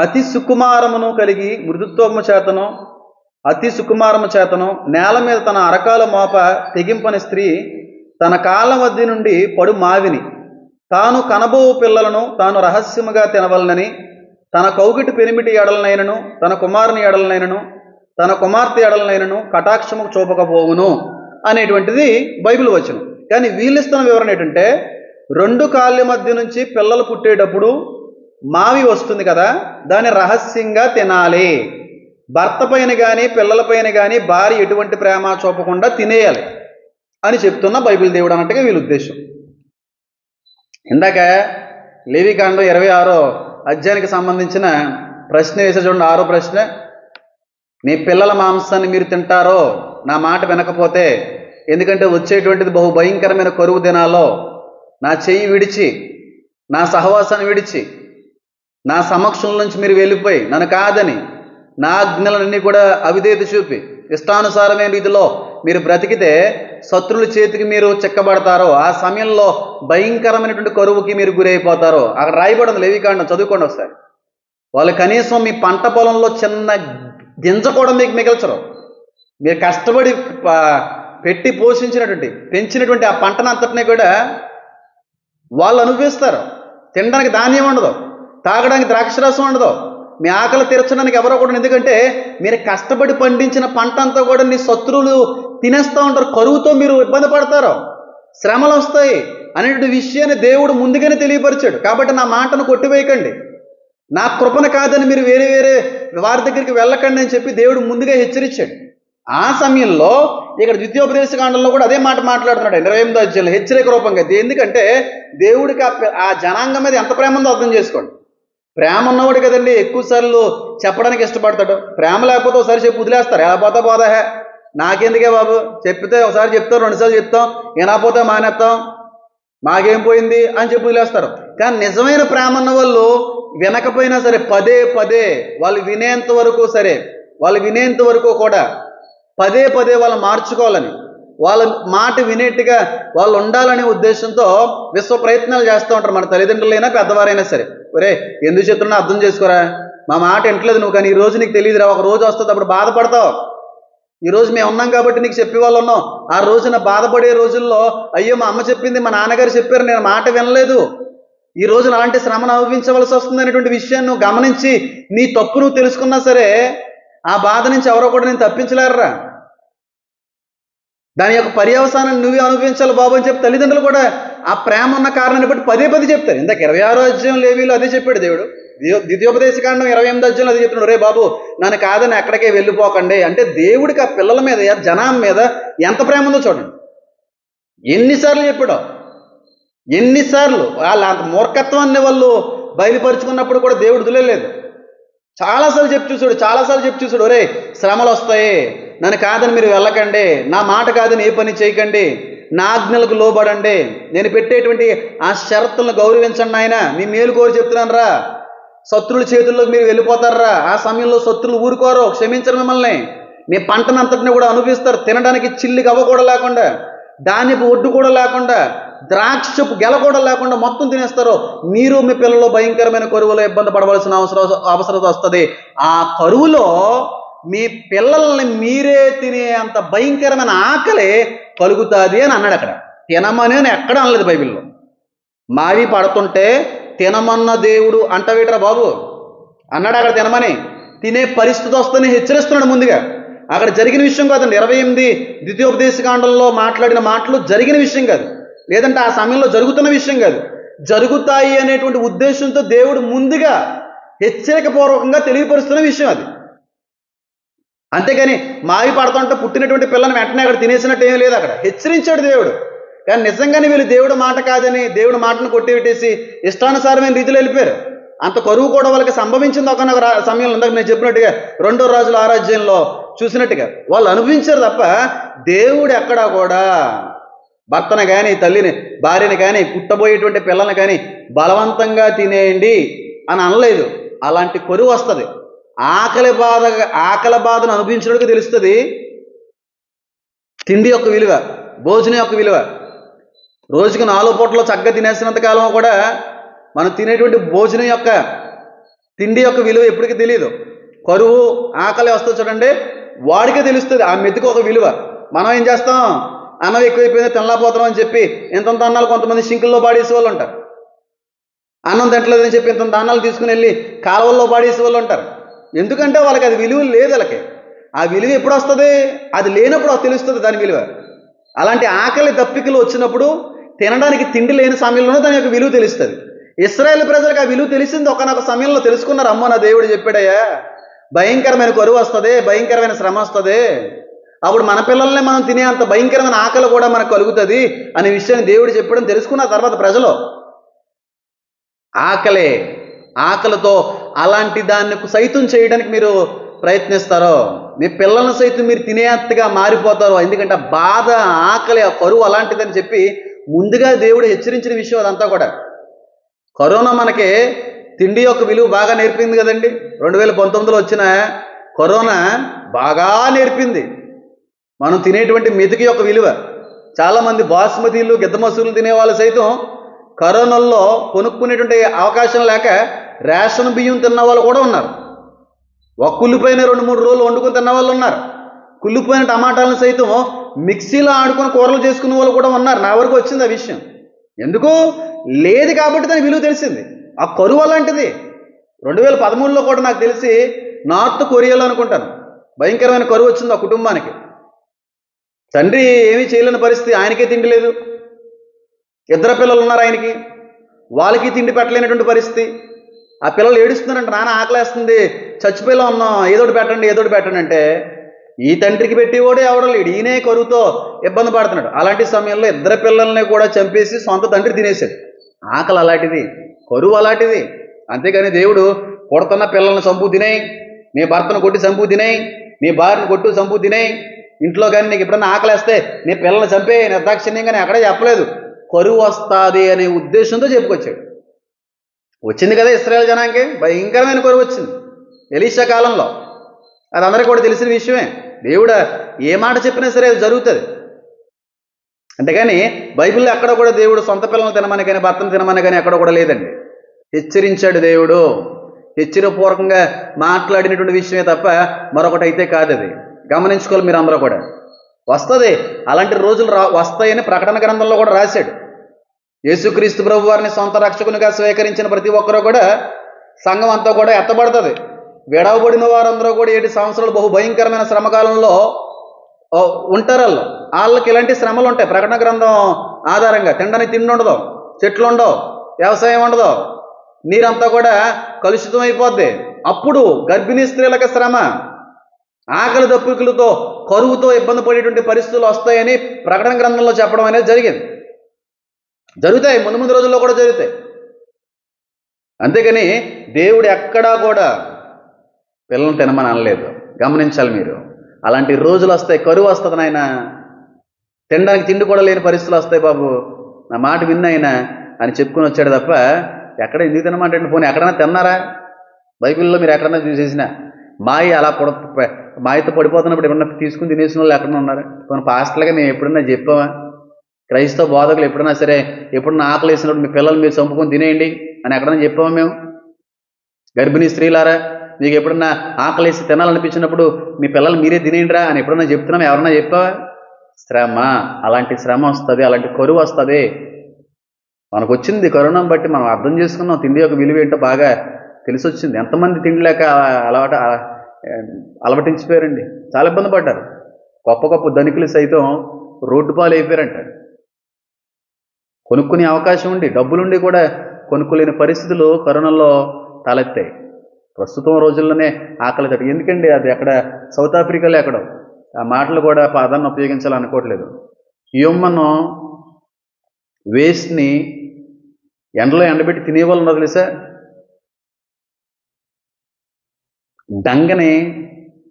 అతి సుకుమారమును కలిగి మృదుత్వము చేతను, అతి సుకుమారము చేతను నేల మీద తన అరకాల మోప తెగింపని స్త్రీ తన కాళ్ళ మధ్య నుండి పడు మావిని, తాను కనబోవు పిల్లలను తాను రహస్యముగా తినవలనని, తన కౌగిటి పెనిమిటి ఎడలనైనను, తన కుమారుని ఎడలనైనను, తన కుమార్తె ఎడలనైనను కటాక్షము చూపకపోవును అనేటువంటిది బైబిల్ వచనం. కానీ వీళ్ళిస్తున్న వివరణ ఏంటంటే, 2 కాళ్ళ మధ్య నుంచి పిల్లలు పుట్టేటప్పుడు మావి వస్తుంది కదా, దాన్ని రహస్యంగా తినాలి. భర్త పైన కానీ పిల్లల పైన కానీ భార్య ఎటువంటి ప్రేమ చూపకుండా తినేయాలి అని చెప్తున్న బైబిల్ దేవుడు అన్నట్టుగా వీళ్ళ ఉద్దేశం. ఇందాక లేవికాండం 26వ అధ్యాయానికి సంబంధించిన ప్రశ్న వేసే చూడండి, 6వ ప్రశ్న. మీ పిల్లల మాంసాన్ని మీరు తింటారో నా మాట వినకపోతే? ఎందుకంటే వచ్చేటువంటిది బహు భయంకరమైన కరువు దినాల్లో నా చెయ్యి విడిచి, నా సహవాసాన్ని విడిచి, నా సమక్షం నుంచి మీరు వెళ్ళిపోయి నన్ను కాదని నా ఆజ్ఞలన్నీ కూడా అవిధేయత చూపి ఇష్టానుసారమైన రీతిలో మీరు బ్రతికితే శత్రువుల చేతికి మీరు చిక్కబడతారో, ఆ సమయంలో భయంకరమైనటువంటి కరువుకి మీరు గురైపోతారో. అక్కడ రాయబడింది, లేవికాండం చదువుకోండి ఒకసారి. వాళ్ళు కనీసం మీ పంట పొలంలో చిన్న గింజ కూడా మీకు మిగల్చరు. మీరు కష్టపడి పెట్టి పోషించినటువంటి పెంచినటువంటి ఆ పంటను అంతటినీ కూడా వాళ్ళు అనుభవిస్తారు. తినడానికి ధాన్యం ఉండదు, తాగడానికి ద్రాక్షరసం ఉండదు, మీ ఆకలి తీర్చడానికి ఎవరో కూడా. ఎందుకంటే మీరు కష్టపడి పండించిన పంట అంతా కూడా నీ శత్రువులు తినేస్తూ ఉంటారు. కరువుతో మీరు ఇబ్బంది పడతారు, శ్రమలు వస్తాయి అనేటువంటి విషయాన్ని దేవుడు ముందుగానే తెలియపరిచాడు. కాబట్టి నా మాటను కొట్టివేయకండి, నా కృపను కాదని మీరు వేరే వేరే వారి దగ్గరికి వెళ్ళకండి అని చెప్పి దేవుడు ముందుగా హెచ్చరించాడు. ఆ సమయంలో ఇక్కడ ద్వితీయోపదేశకాండంలో కూడా అదే మాట మాట్లాడుతున్నాడు 28వ అధ్యాయంలో హెచ్చరిక రూపంగా. ఎందుకంటే దేవుడికి ఆ జనాంగం మీద ఎంత ప్రేమ ఉందో అర్థం చేసుకోండి. ప్రేమ ఉన్నవాడు కదండి ఎక్కువసార్లు చెప్పడానికి ఇష్టపడతాడు. ప్రేమ లేకపోతే ఒకసారి చెప్పి వదిలేస్తారు. ఎలా పోతా పోదా, నాకెందుకే బాబు, చెప్పితే ఒకసారి చెప్తాం, 2 సార్లు చెప్తాం, వినకపోతే మానేస్తాం, మాకేం పోయింది అని చెప్పి వదిలేస్తారు. కానీ నిజమైన ప్రేమ ఉన్న వాళ్ళు వినకపోయినా సరే పదే పదే వాళ్ళు వినేంత వరకు సరే, వాళ్ళు వినేంత వరకు కూడా పదే పదే వాళ్ళు మార్చుకోవాలని, వాళ్ళ మాట వినేట్టుగా వాళ్ళు ఉండాలనే ఉద్దేశంతో విశ్వ ప్రయత్నాలు చేస్తూ ఉంటారు. మన తల్లిదండ్రులైనా పెద్దవారైనా సరే, ఒరే ఎందుకు చెప్తున్నా అర్థం చేసుకోరా, మా మాట వింటలేదు నువ్వు, కానీ ఈ రోజు నీకు తెలియదురా, ఒక రోజు వస్తుంది అప్పుడు బాధపడతావు. ఈరోజు మేము ఉన్నాం కాబట్టి నీకు చెప్పే వాళ్ళు ఉన్నాం. ఆ రోజున బాధపడే రోజుల్లో అయ్యో మా అమ్మ చెప్పింది, మా నాన్నగారు చెప్పారు, నేను మాట వినలేదు, ఈ రోజున అలాంటి శ్రమను అనుభవించవలసి వస్తుంది అనేటువంటి విషయాన్ని నువ్వు గమనించి నీ తప్పు నువ్వు తెలుసుకున్నా సరే ఆ బాధ నుంచి ఎవరో కూడా నేను తప్పించలేరురా. దాని యొక్క పర్యవసానం నువ్వే అనుభవించాలి బాబు అని చెప్పి తల్లిదండ్రులు కూడా ఆ ప్రేమ ఉన్న కారణాన్ని బట్టి పదే పదే చెప్తారు. ఇందాక 26వ అధ్యాయం లేవీలో అదే చెప్పాడు దేవుడు. ద్వితీయోపదేశకాండం 28వ అధ్యాయం అదే చెప్తున్నాడు, రే బాబు నన్ను కాదని ఎక్కడికే వెళ్ళిపోకండి అంటే. దేవుడికి ఆ పిల్లల మీద, జనం మీద ఎంత ప్రేమ ఉందో చూడండి. ఎన్నిసార్లు చెప్పాడో, ఎన్నిసార్లు వాళ్ళ అంత మూర్ఖత్వాన్ని వాళ్ళు బయలుపరుచుకున్నప్పుడు కూడా దేవుడు వదిలేదు. చాలాసార్లు చెప్పి చూసాడు, ఒరే శ్రమలు వస్తాయి, నన్ను కాదని మీరు వెళ్ళకండి, నా మాట కాదని ఏ పని చేయకండి, నా ఆజ్ఞలకు లోబడండి, నేను పెట్టేటువంటి ఆ షరతులను గౌరవించండి ఆయన, మీ మేలు కోరి చెప్తున్నాను రా. శత్రువుల చేతుల్లోకి మీరు వెళ్ళిపోతారా, ఆ సమయంలో శత్రువులు ఊరుకోరు, క్షమించరు మిమ్మల్ని, మీ పంటనంతటిని కూడా అనుభవిస్తారు. తినడానికి చిల్లి గవ్వ కూడా లేకుండా, ధాన్యపు ఒడ్డు కూడా లేకుండా, ద్రాక్షపు గెల కూడా లేకుండా మొత్తం తినేస్తారు. మీరు మీ పిల్లలు భయంకరమైన కరువులో ఇబ్బంది పడవలసిన అవసరం వస్తుంది. ఆ కరువులో మీ పిల్లల్ని మీరే తినే అంత భయంకరమైన ఆకలి కలుగుతుంది అని అన్నాడు. అక్కడ తినమని అని ఎక్కడ అనలేదు బైబిల్లో. మావి పడుతుంటే తినమన్న దేవుడు అంటవేటరా బాబు అన్నాడు. అక్కడ తినమని, తినే పరిస్థితి వస్తుందని హెచ్చరిస్తున్నాడు ముందుగా. అక్కడ జరిగిన విషయం కాదండి. 28 ద్వితీయోపదేశకాండంలో మాట్లాడిన మాటలు జరిగిన విషయం కాదు, లేదంటే ఆ సమయంలో జరుగుతున్న విషయం కాదు, జరుగుతాయి అనేటువంటి ఉద్దేశంతో దేవుడు ముందుగా హెచ్చరికపూర్వకంగా తెలియపరుస్తున్న విషయం అది. అంతేగాని మావి పడుతుంటే పుట్టినటువంటి పిల్లని వెంటనే అక్కడ తినేసినట్టు ఏమీ లేదు. అక్కడ హెచ్చరించాడు దేవుడు. కానీ నిజంగానే వీళ్ళు దేవుడు మాట కాదని దేవుడు మాటను కొట్టిపెట్టేసి ఇష్టానుసారమైన రీతిలో వెళ్ళిపోయారు. అంత కరువు కూడా వాళ్ళకి సంభవించింది ఒకనొక సమయంలో. ఇందాక నేను చెప్పినట్టుగా 2వ రాజుల 6వ అధ్యాయంలో చూసినట్టుగా వాళ్ళు అనుభవించారు తప్ప దేవుడు ఎక్కడా కూడా భర్తను కానీ, తల్లిని, భార్యని కానీ, పుట్టబోయేటువంటి పిల్లల్ని కానీ బలవంతంగా తినేయండి అని అనలేదు. అలాంటి కరువు వస్తుంది. ఆకలి బాధను అనుభవించడానికి తెలుస్తుంది తిండి యొక్క విలువ, భోజనం యొక్క విలువ. రోజుకి 4 పూటలో చక్కగా తినేసినంత కాలం కూడా మనం తినేటువంటి భోజనం యొక్క, తిండి యొక్క విలువ ఎప్పటికీ తెలియదు. కరువు, ఆకలి వస్తుంది చూడండి, వాడికే తెలుస్తుంది ఆ మెతుకు ఒక విలువ. మనం ఏం చేస్తాం, అన్నం ఎక్కువైపోయింది తినలేకపోతున్నాం అని చెప్పి ఇంతంత అన్నాలు కొంతమంది సింకుల్లో పాడేసే వాళ్ళు ఉంటారు. అన్నం తింటలేదని చెప్పి ఇంతంత అన్నాలు తీసుకుని వెళ్ళి కాలువల్లో పాడేసే వాళ్ళు ఉంటారు. ఎందుకంటే వాళ్ళకి అది విలువ లేదు. వాళ్ళకి ఆ విలువ ఎప్పుడు వస్తుంది, అది లేనప్పుడు తెలుస్తుంది దాని విలువ. అలాంటి ఆకలి దప్పికలు వచ్చినప్పుడు, తినడానికి తిండి లేని సమయంలోనే దాని యొక్క విలువ తెలుస్తుంది. ఇశ్రాయేలు ప్రజలకు ఆ విలువ తెలిసింది ఒకనొక సమయంలో తెలుసుకున్నారు. అమ్మో నా దేవుడు చెప్పాడయ్యా భయంకరమైన కరువు వస్తుంది, భయంకరమైన శ్రమ వస్తుంది, అప్పుడు మన పిల్లల్ని మనం తినే అంత భయంకరమైన ఆకలి కూడా మనకు కలుగుతుంది అనే విషయాన్ని దేవుడు చెప్పడం తెలుసుకున్న తర్వాత ప్రజలు ఆకలితో అలాంటి దాన్ని సైతం చేయడానికి మీరు ప్రయత్నిస్తారో, మీ పిల్లలను సైతం మీరు తినేంతగా మారిపోతారో. ఎందుకంటే ఆ బాధ, ఆకలి, ఆ కరువు అలాంటిదని చెప్పి ముందుగా దేవుడు హెచ్చరించిన విషయం అదంతా కూడా. కరోనా మనకి తిండి యొక్క విలువ బాగా నేర్పింది కదండి. 2019లో వచ్చిన కరోనా బాగా నేర్పింది మనం తినేటువంటి మెతుకు యొక్క విలువ. చాలామంది బాస్మతీలు, గిద్ద మసూలు తినేవాళ్ళు సైతం కరోనాలో కొనుక్కునేటువంటి అవకాశం లేక రేషన్ బియ్యం తిన్న వాళ్ళు కూడా ఉన్నారు. ఒక కుళ్ళిపోయిన 2-3 రోజులు వండుకొని తిన్న వాళ్ళు ఉన్నారు. కుళ్ళిపోయిన టమాటాలను సైతం మిక్సీలో ఆడుకొని కూరలు చేసుకునే వాళ్ళు కూడా ఉన్నారు. నా వరకు వచ్చింది ఆ విషయం. ఎందుకు లేదు కాబట్టి దాని విలువ తెలిసింది. ఆ కరువు అలాంటిది. 2013లో కూడా నాకు తెలిసి నార్త్ కొరియాలో అనుకుంటాను భయంకరమైన కరువు వచ్చింది ఆ కుటుంబానికి. తండ్రి ఏమీ చేయలేని పరిస్థితి, ఆయనకే తిండి లేదు. 2 పిల్లలు ఉన్నారు ఆయనకి, వాళ్ళకి తిండి పెట్టలేనటువంటి పరిస్థితి. ఆ పిల్లలు ఏడుస్తున్నారంట, నాన్న ఆకలేస్తుంది, చచ్చిపోయేలా ఉన్నాం, ఏదోటి పెట్టండి అంటే ఈ తండ్రికి పెట్టేవాడు ఎవడో లేడు, ఈయనే కరువుతో ఇబ్బంది పడుతున్నాడు. అలాంటి సమయంలో 2 పిల్లల్ని కూడా చంపేసి సొంత తండ్రి తినేశాడు. ఆకలి అలాంటిది, కరువు అలాంటిది. అంతేగాని దేవుడు కొడుతున్న పిల్లల్ని చంపు తినేయి, నీ భర్తను కొట్టి చంపు తినేయి, నీ భార్యను కొట్టు చంపు తినేయి, ఇంట్లో కానీ నీకు ఎప్పుడన్నా ఆకలేస్తే నీ పిల్లల్ని చంపే నిర్దాక్షిణ్యంగానే అక్కడే చెప్పలేదు. కరువు వస్తుంది అనే ఉద్దేశంతో చెప్పుకొచ్చాడు. వచ్చింది కదా ఇశ్రాయేలు జనానికి, భయంకరమైన కరువు వచ్చింది ఎలీషా కాలంలో. అది అందరికీ కూడా తెలిసిన విషయమే. దేవుడు ఏ మాట చెప్పినా సరే అది జరుగుతుంది. అంతేగాని బైబిల్లో ఎక్కడ కూడా దేవుడు సొంత పిల్లలను తినమని కానీ భర్తను తినమని కానీ ఎక్కడ కూడా లేదండి. హెచ్చరించాడు దేవుడు, హెచ్చరికపూర్వకంగా మాట్లాడినటువంటి విషయమే తప్ప మరొకటి అయితే కాదు. అది గమనించుకోవాలి మీరు అందరూ కూడా. వస్తుంది, అలాంటి రోజులు వస్తాయని ప్రకటన గ్రంథంలో కూడా రాశాడు. యేసుక్రీస్తు ప్రభు వారిని సొంత రక్షకునిగా స్వీకరించిన ప్రతి ఒక్కరూ కూడా, సంఘం అంతా కూడా ఎత్తబడుతుంది. విడవబడిన వారందరూ కూడా 7 సంవత్సరాలు బహు భయంకరమైన శ్రమకాలంలో ఉంటారు. వాళ్ళకి ఇలాంటి శ్రమలు ఉంటాయి. ప్రకటన గ్రంథం ఆధారంగా తినడానికి తిండి ఉండదు, చెట్లు ఉండవు, వ్యవసాయం ఉండదు, నీరంతా కూడా కలుషితం అయిపోద్ది. అప్పుడు గర్భిణీ స్త్రీలకు శ్రమ, ఆకలి దప్పుకులతో, కరువుతో ఇబ్బంది పడేటువంటి పరిస్థితులు వస్తాయని ప్రకటన గ్రంథంలో చెప్పడం అనేది జరిగింది. జరుగుతాయి, ముందు రోజుల్లో కూడా జరుగుతాయి. అంతేగాని దేవుడు ఎక్కడా కూడా పిల్లల్ని తినమని అనలేదు. గమనించాలి మీరు. అలాంటి రోజులు వస్తాయి, కరువు వస్తుంది నాయన, తినడానికి తిండి కూడా లేని పరిస్థితులు వస్తాయి బాబు, నా మాట విన్నాయన అని చెప్పుకొని వచ్చాడు తప్ప ఎక్కడ ఎందుకు తినమంటే పోనీ ఎక్కడైనా తిన్నారా? బైబిల్లో మీరు ఎక్కడన్నా చూసేసిన మాయతో పడిపోతున్నప్పుడు ఎప్పుడన్నా తీసుకుని తినేసిన వాళ్ళు ఎక్కడన్నా ఉన్నారు? కొన్ని పాస్టర్లుగా మేము ఎప్పుడన్నా చెప్పామా? క్రైస్తవ బోధకులు ఎప్పుడన్నా సరే ఎప్పుడన్నా ఆకలి వేసినప్పుడు మీ పిల్లలు మీరు చంపుకొని తినేయండి అని ఎక్కడన్నా చెప్పామా మేము? గర్భిణీ స్త్రీలారా మీకు ఎప్పుడన్నా ఆకలేసి తినాలనిపించినప్పుడు మీ పిల్లలు మీరే తినేయండిరా అని ఎప్పుడన్నా చెప్తున్నాం? ఎవరన్నా చెప్పావా? శ్రమ, అలాంటి శ్రమ వస్తుంది, అలాంటి కరువు వస్తుంది. మనకు వచ్చింది కరోనాను బట్టి మనం అర్థం చేసుకున్నాం. తిండి యొక్క విలువ ఏంటో బాగా తెలిసి వచ్చింది. ఎంతమంది తిండి లేక అలవటించిపోయారండి, చాలా ఇబ్బంది పడ్డారు. గొప్ప ధనికులు సైతం రోడ్డు పాలు అయిపోయారంట. కొనుక్కునే అవకాశం ఉండి, డబ్బులుండి కూడా కొనుక్కోలేని పరిస్థితులు కరోనాలో తలెత్తాయి. ప్రస్తుతం రోజుల్లోనే ఆకలి తట్టు. ఎందుకండి అది అక్కడ సౌత్ ఆఫ్రికాలో ఎక్కడో, ఆ మాటలు కూడా పదాన్ని ఉపయోగించాలనుకోవట్లేదు. హ్యూమన్ వేస్ట్ని ఎండలో ఎండబెట్టి తినేవాళ్ళు ఉన్నారు తెలుసా? డంగని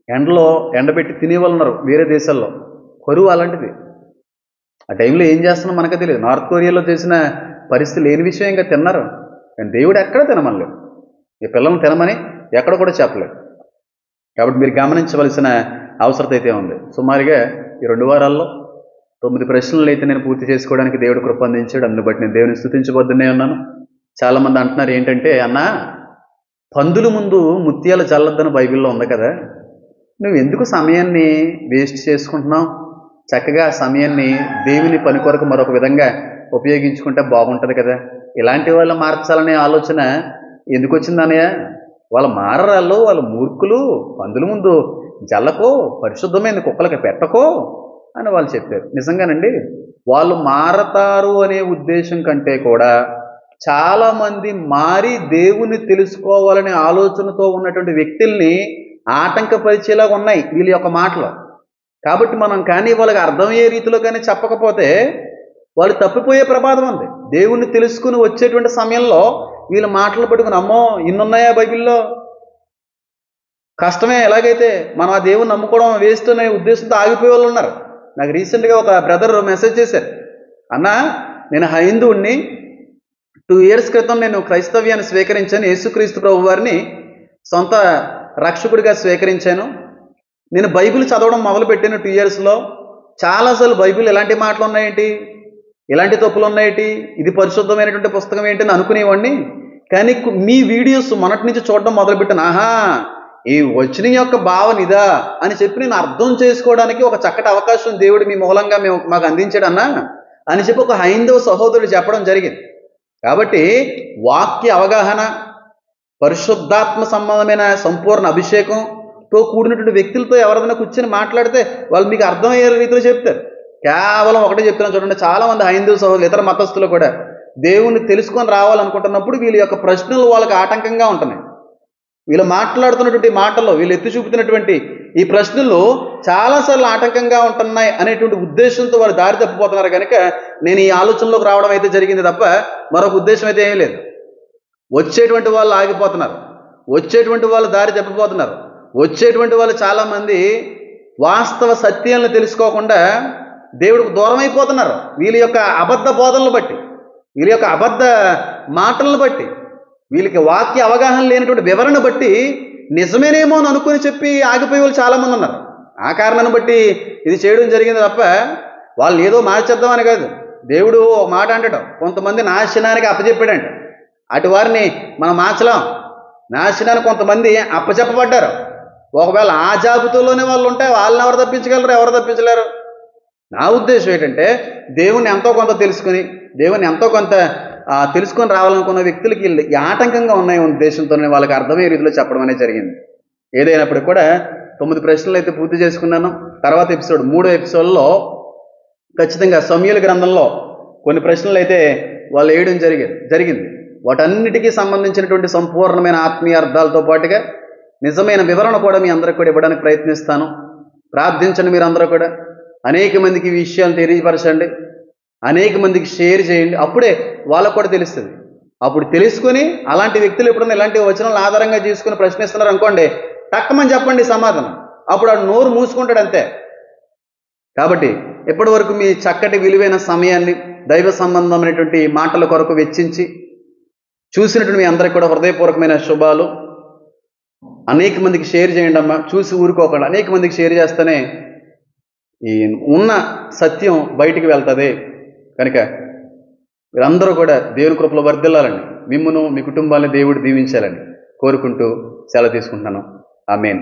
ఎండలో ఎండబెట్టి తినేవాళ్ళు ఉన్నారు వేరే దేశాల్లో. కరువు అలాంటిది. ఆ టైంలో ఏం చేస్తున్నాం మనకే తెలియదు. నార్త్ కొరియాలో చేసిన పరిస్థితి లేని విషయం ఇంకా తిన్నారు. కానీ దేవుడు ఎక్కడ తినమనలేదు, ఈ పిల్లల్ని తినమని ఎక్కడ కూడా చెప్పలేదు. కాబట్టి మీరు గమనించవలసిన అవసరం అయితే ఉంది. సుమారుగా ఈ 2 వారాల్లో 9 ప్రశ్నలు అయితే నేను పూర్తి చేసుకోవడానికి దేవుడు కృప అందించాడు. అందుని బట్టి నేను దేవుని స్తుతించబోద్దనే ఉన్నాను. చాలామంది అంటున్నారు ఏంటంటే, అన్నా పందుల ముందు ముత్యాలు చల్లొద్దని బైబిల్లో ఉంది కదా, నువ్వు ఎందుకు సమయాన్ని వేస్ట్ చేసుకుంటున్నావు? చక్కగా సమయాన్ని దేవుని పని కొరకు మరొక విధంగా ఉపయోగించుకుంటే బాగుంటుంది కదా. ఇలాంటి వాళ్ళు మార్చాలనే ఆలోచన ఎందుకు వచ్చిందన్నయ్య? వాళ్ళు మారరాళ్ళు, వాళ్ళు మూర్ఖులు, పందుల ముందు జల్లకో, పరిశుద్ధమైన కుక్కలకి పెట్టకో అని వాళ్ళు చెప్పారు. నిజంగానండి, వాళ్ళు మారతారు అనే ఉద్దేశం కంటే కూడా చాలామంది మారి దేవుని తెలుసుకోవాలనే ఆలోచనతో ఉన్నటువంటి వ్యక్తుల్ని ఆటంకపరిచేలాగా ఉన్నాయి వీళ్ళ యొక్క మాటలు. కాబట్టి మనం కానీ వాళ్ళకి అర్థమయ్యే రీతిలో కానీ చెప్పకపోతే వాళ్ళు తప్పిపోయే ప్రమాదం ఉంది. దేవుణ్ణి తెలుసుకుని వచ్చేటువంటి సమయంలో వీళ్ళ మాటలు పట్టుకుని అమ్మో ఇన్నున్నాయా బైబిల్లో, కష్టమే ఎలాగైతే మనం ఆ దేవుని నమ్ముకోవడం వేస్ట్ అనే ఉద్దేశంతో ఆగిపోయే వాళ్ళు ఉన్నారు. నాకు రీసెంట్గా ఒక బ్రదర్ మెసేజ్ చేశారు, అన్న నేను హైందువుణ్ణి, 2 years క్రితం నేను క్రైస్తవ్యాన్ని స్వీకరించాను, యేసుక్రీస్తు ప్రభు వారిని సొంత రక్షకుడిగా స్వీకరించాను. నేను బైబిల్ చదవడం మొదలుపెట్టాను 2 yearsలో. చాలాసార్లు బైబిల్ ఎలాంటి మాటలు ఉన్నాయేంటి, ఎలాంటి తప్పులు ఉన్నాయేంటి, ఇది పరిశుద్ధమైనటువంటి పుస్తకం ఏంటి అని అనుకునేవాడిని. కానీ మీ వీడియోస్ మొన్నటి నుంచి చూడడం మొదలుపెట్టాను. ఆహా, ఈ వచనం యొక్క భావన ఇదా అని చెప్పి నేను అర్థం చేసుకోవడానికి ఒక చక్కటి అవకాశం దేవుడు మీ మూలంగా మాకు అందించాడన్నా అని చెప్పి ఒక హైందవ సహోదరుడు చెప్పడం జరిగింది. కాబట్టి వాక్య అవగాహన, పరిశుద్ధాత్మ సంబంధమైన సంపూర్ణ అభిషేకంతో కూడినటువంటి వ్యక్తులతో ఎవరైనా కూర్చొని మాట్లాడితే వాళ్ళు మీకు అర్థమయ్యే రీతిలో చెప్తారు. కేవలం ఒకటే చెప్తున్నాను చూడండి, చాలా మంది హైందవ సహోదరులు, ఇతర మతస్థులు కూడా దేవుణ్ణి తెలుసుకొని రావాలనుకుంటున్నప్పుడు వీళ్ళ యొక్క ప్రశ్నలు వాళ్ళకి ఆటంకంగా ఉంటున్నాయి. వీళ్ళు మాట్లాడుతున్నటువంటి మాటల్లో, వీళ్ళు ఎత్తి చూపుతున్నటువంటి ఈ ప్రశ్నలు చాలాసార్లు ఆటంకంగా ఉంటున్నాయి అనేటువంటి ఉద్దేశంతో వాళ్ళు దారి తప్పిపోతున్నారు. కనుక నేను ఈ ఆలోచనలోకి రావడం అయితే జరిగింది తప్ప మరొక ఉద్దేశం అయితే ఏమీ లేదు. వచ్చేటువంటి వాళ్ళు ఆగిపోతున్నారు, వచ్చేటువంటి వాళ్ళు దారి తప్పిపోతున్నారు, వచ్చేటువంటి వాళ్ళు చాలామంది వాస్తవ సత్యాలను తెలుసుకోకుండా దేవుడికి దూరం అయిపోతున్నారు. వీళ్ళ యొక్క అబద్ధ బోధనలు బట్టి, వీళ్ళ యొక్క అబద్ధ మాటలను బట్టి, వీళ్ళకి వాక్య అవగాహన లేనటువంటి వివరణ బట్టి నిజమేనేమో అని అనుకుని చెప్పి ఆగిపోయే వాళ్ళు చాలామంది ఉన్నారు. ఆ కారణాన్ని బట్టి ఇది చేయడం జరిగింది తప్ప వాళ్ళు ఏదో మార్చేద్దామని కాదు. దేవుడు ఒక మాట అంటాడు, కొంతమంది నాశనానికి అప్పచెప్పాడంట, అటు వారిని మనం మార్చలేం. నాశనానికి కొంతమంది అప్పచెప్పబడ్డారు. ఒకవేళ ఆ జాబితాలోనే వాళ్ళు ఉంటే వాళ్ళని ఎవరు తప్పించగలరు, ఎవరు తప్పించలేరు. నా ఉద్దేశం ఏంటంటే దేవుణ్ణి ఎంతో కొంత తెలుసుకుని, దేవుని ఎంతో కొంత తెలుసుకొని రావాలనుకున్న వ్యక్తులకి ఈ ఆటంకంగా ఉన్నాయి ఉద్దేశంతోనే వాళ్ళకి అర్థమయ్యే రీతిలో చెప్పడం అనేది జరిగింది. ఏదైనప్పటికీ కూడా 9 ప్రశ్నలు అయితే పూర్తి చేసుకున్నాను. తర్వాత ఎపిసోడ్ 3వ ఎపిసోడ్లో ఖచ్చితంగా సమూయేలు గ్రంథంలో కొన్ని ప్రశ్నలు అయితే వాళ్ళు వేయడం జరిగింది. వాటన్నిటికీ సంబంధించినటువంటి సంపూర్ణమైన ఆత్మీయ అర్థాలతో పాటుగా నిజమైన వివరణ కూడా మీ అందరికి కూడా ఇవ్వడానికి ప్రయత్నిస్తాను. ప్రార్థించండి, మీరందరూ కూడా అనేక మందికి ఈ విషయాలు తెలియపరచండి, అనేక మందికి షేర్ చేయండి. అప్పుడే వాళ్ళకు కూడా తెలుస్తుంది. అప్పుడు తెలుసుకొని అలాంటి వ్యక్తులు ఎప్పుడన్నా ఇలాంటి వచనాలను ఆధారంగా చేసుకుని ప్రశ్నిస్తున్నారు అనుకోండి, టక్కమని చెప్పండి సమాధానం. అప్పుడు ఆడు నోరు మూసుకుంటాడు అంతే. కాబట్టి ఇప్పటి వరకు మీ చక్కటి విలువైన సమయాన్ని దైవ సంబంధమైనటువంటి మాటల కొరకు వెచ్చించి చూసినటువంటి మీ అందరికి కూడా హృదయపూర్వకమైన శుభాలు. అనేక మందికి షేర్ చేయండి అమ్మా, చూసి ఊరుకోకుండా అనేక మందికి షేర్ చేస్తేనే ఈ ఉన్న సత్యం బయటికి వెళ్తుంది. కనుక మీరందరూ కూడా దేవుని కృపలో వర్ధిల్లాలని, మిమ్మును మీ కుటుంబాన్ని దేవుడు దీవించాలని కోరుకుంటూ సెలవు తీసుకుంటున్నాను. ఆమేన్.